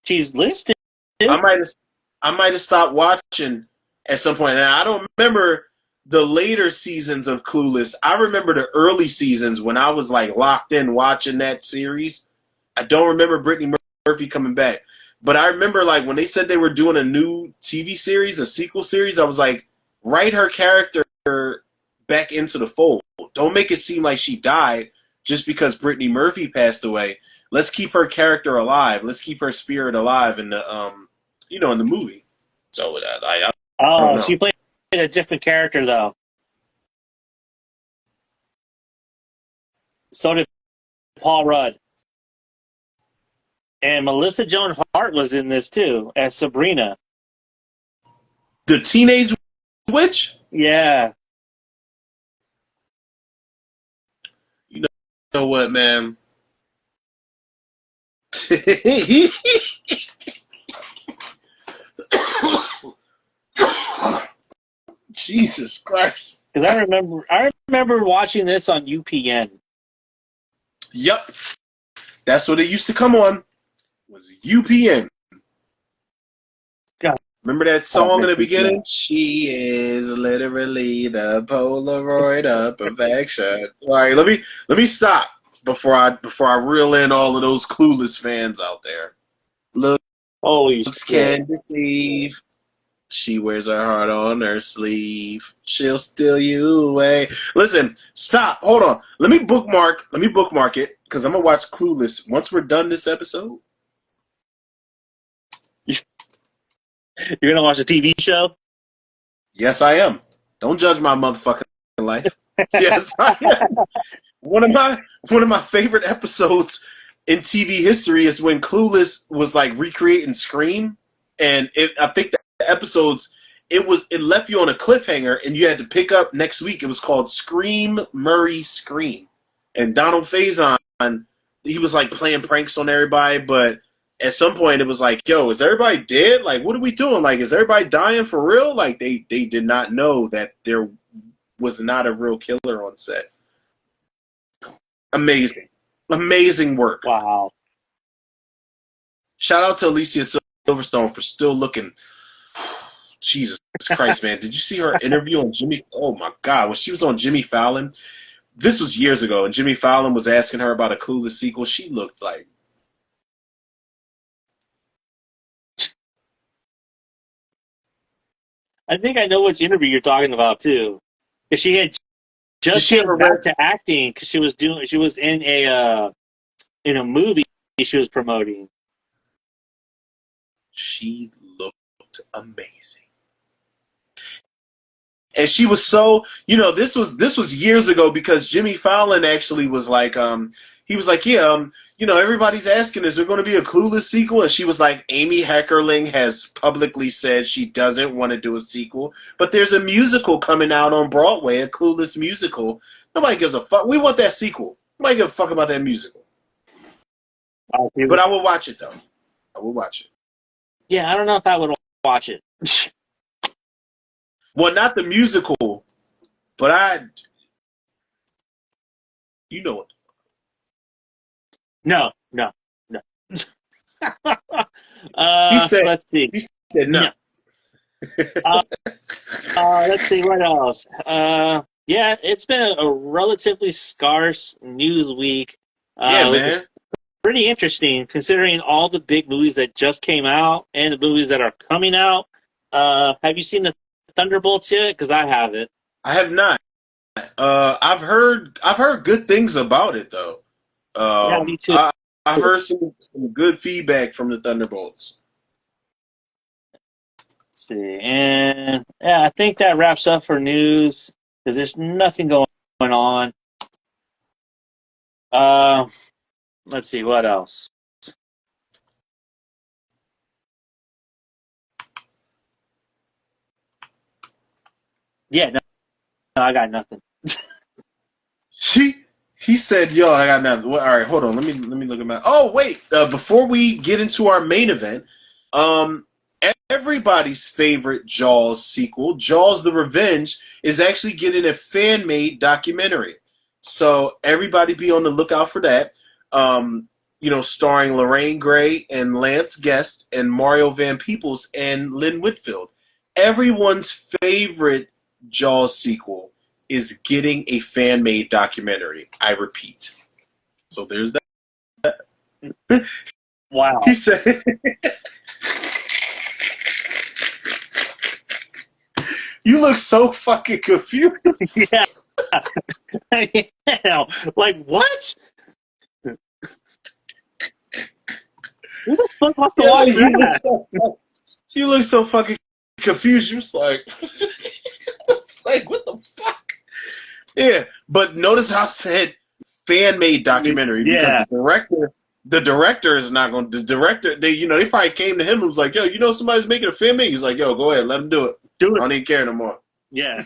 She's listed. I might have stopped watching at some point, and I don't remember the later seasons of Clueless. I remember the early seasons when I was like locked in watching that series. I don't remember Brittany Murphy coming back, but I remember like when they said they were doing a new TV series, a sequel series. I was like, write her character back into the fold. Don't make it seem like she died just because Brittany Murphy passed away. Let's keep her character alive. Let's keep her spirit alive in the in the movie. So I don't know. She played a different character though. So did Paul Rudd. And Melissa Joan Hart was in this too as Sabrina. The teenage witch? Yeah. You know what, man? Jesus Christ. Because I remember watching this on UPN. Yep. That's what it used to come on. Was UPN. God. Remember that song in the beginning? She is literally the Polaroid of perfection. All right, let me stop before I reel in all of those Clueless fans out there. Looks can deceive. She wears her heart on her sleeve. She'll steal you away. Listen, stop. Hold on. Let me bookmark it because I'm gonna watch Clueless once we're done this episode. You're gonna watch a TV show? Yes, I am. Don't judge my motherfucking life. Yes, I am. One of my favorite episodes in TV history is when Clueless was like recreating Scream, and I think the episodes it left you on a cliffhanger, and you had to pick up next week. It was called Scream Murray Scream, and Donald Faison, he was like playing pranks on everybody, but at some point it was like, yo, is everybody dead? Like, what are we doing? Like, is everybody dying for real? Like, they did not know that there was not a real killer on set. Amazing work. Wow. Shout out to Alicia Silverstone for still looking. Jesus Christ, man. Did you see her interview on Jimmy? Oh, my God. When she was on Jimmy Fallon, this was years ago, and Jimmy Fallon was asking her about a Clueless sequel. She looked like... I think I know which interview you're talking about, too. Because she had just came back to acting because she was in a movie she was promoting. She looked amazing. And she was so, this was years ago because Jimmy Fallon actually was like, he was like, yeah, everybody's asking, is there going to be a Clueless sequel? And she was like, Amy Heckerling has publicly said she doesn't want to do a sequel, but there's a musical coming out on Broadway, a Clueless musical. Nobody gives a fuck. We want that sequel. Nobody gives a fuck about that musical. But I will watch it, though. I will watch it. Yeah, I don't know if I would watch it. Well, not the musical, but You know what? No, no, no. He said. Let's see. He said no. No. Uh, let's see what else. Yeah, it's been a relatively scarce news week. Yeah, Which is man. pretty interesting considering all the big movies that just came out and the movies that are coming out. Have you seen the Thunderbolts yet? Because I haven't. I have not. I've heard good things about it though. Yeah, me too. I've heard some good feedback from the Thunderbolts. Let's see, and yeah, I think that wraps up for news because there's nothing going on. Uh, let's see what else. Yeah, no, I got nothing. He said, "Yo, I got nothing." Well, all right, hold on. Let me look at my. Oh wait, before we get into our main event, um, everybody's favorite Jaws sequel, Jaws: The Revenge, is actually getting a fan-made documentary. So everybody be on the lookout for that. Starring Lorraine Gray and Lance Guest and Mario Van Peebles and Lynn Whitfield. Everyone's favorite Jaws sequel is getting a fan-made documentary. I repeat. So there's that. Wow. He said, "You look so fucking confused." Yeah. Yeah. Like what? Who the fuck wants to watch that? You look so fucking confused. You're just like, like, what the fuck? Yeah, but notice how I said fan-made documentary because the director is not going. The director, they probably came to him and was like, "Yo, somebody's making a fan-made." He's like, "Yo, go ahead, let him do it. Do I don't it. even care no more." Yeah.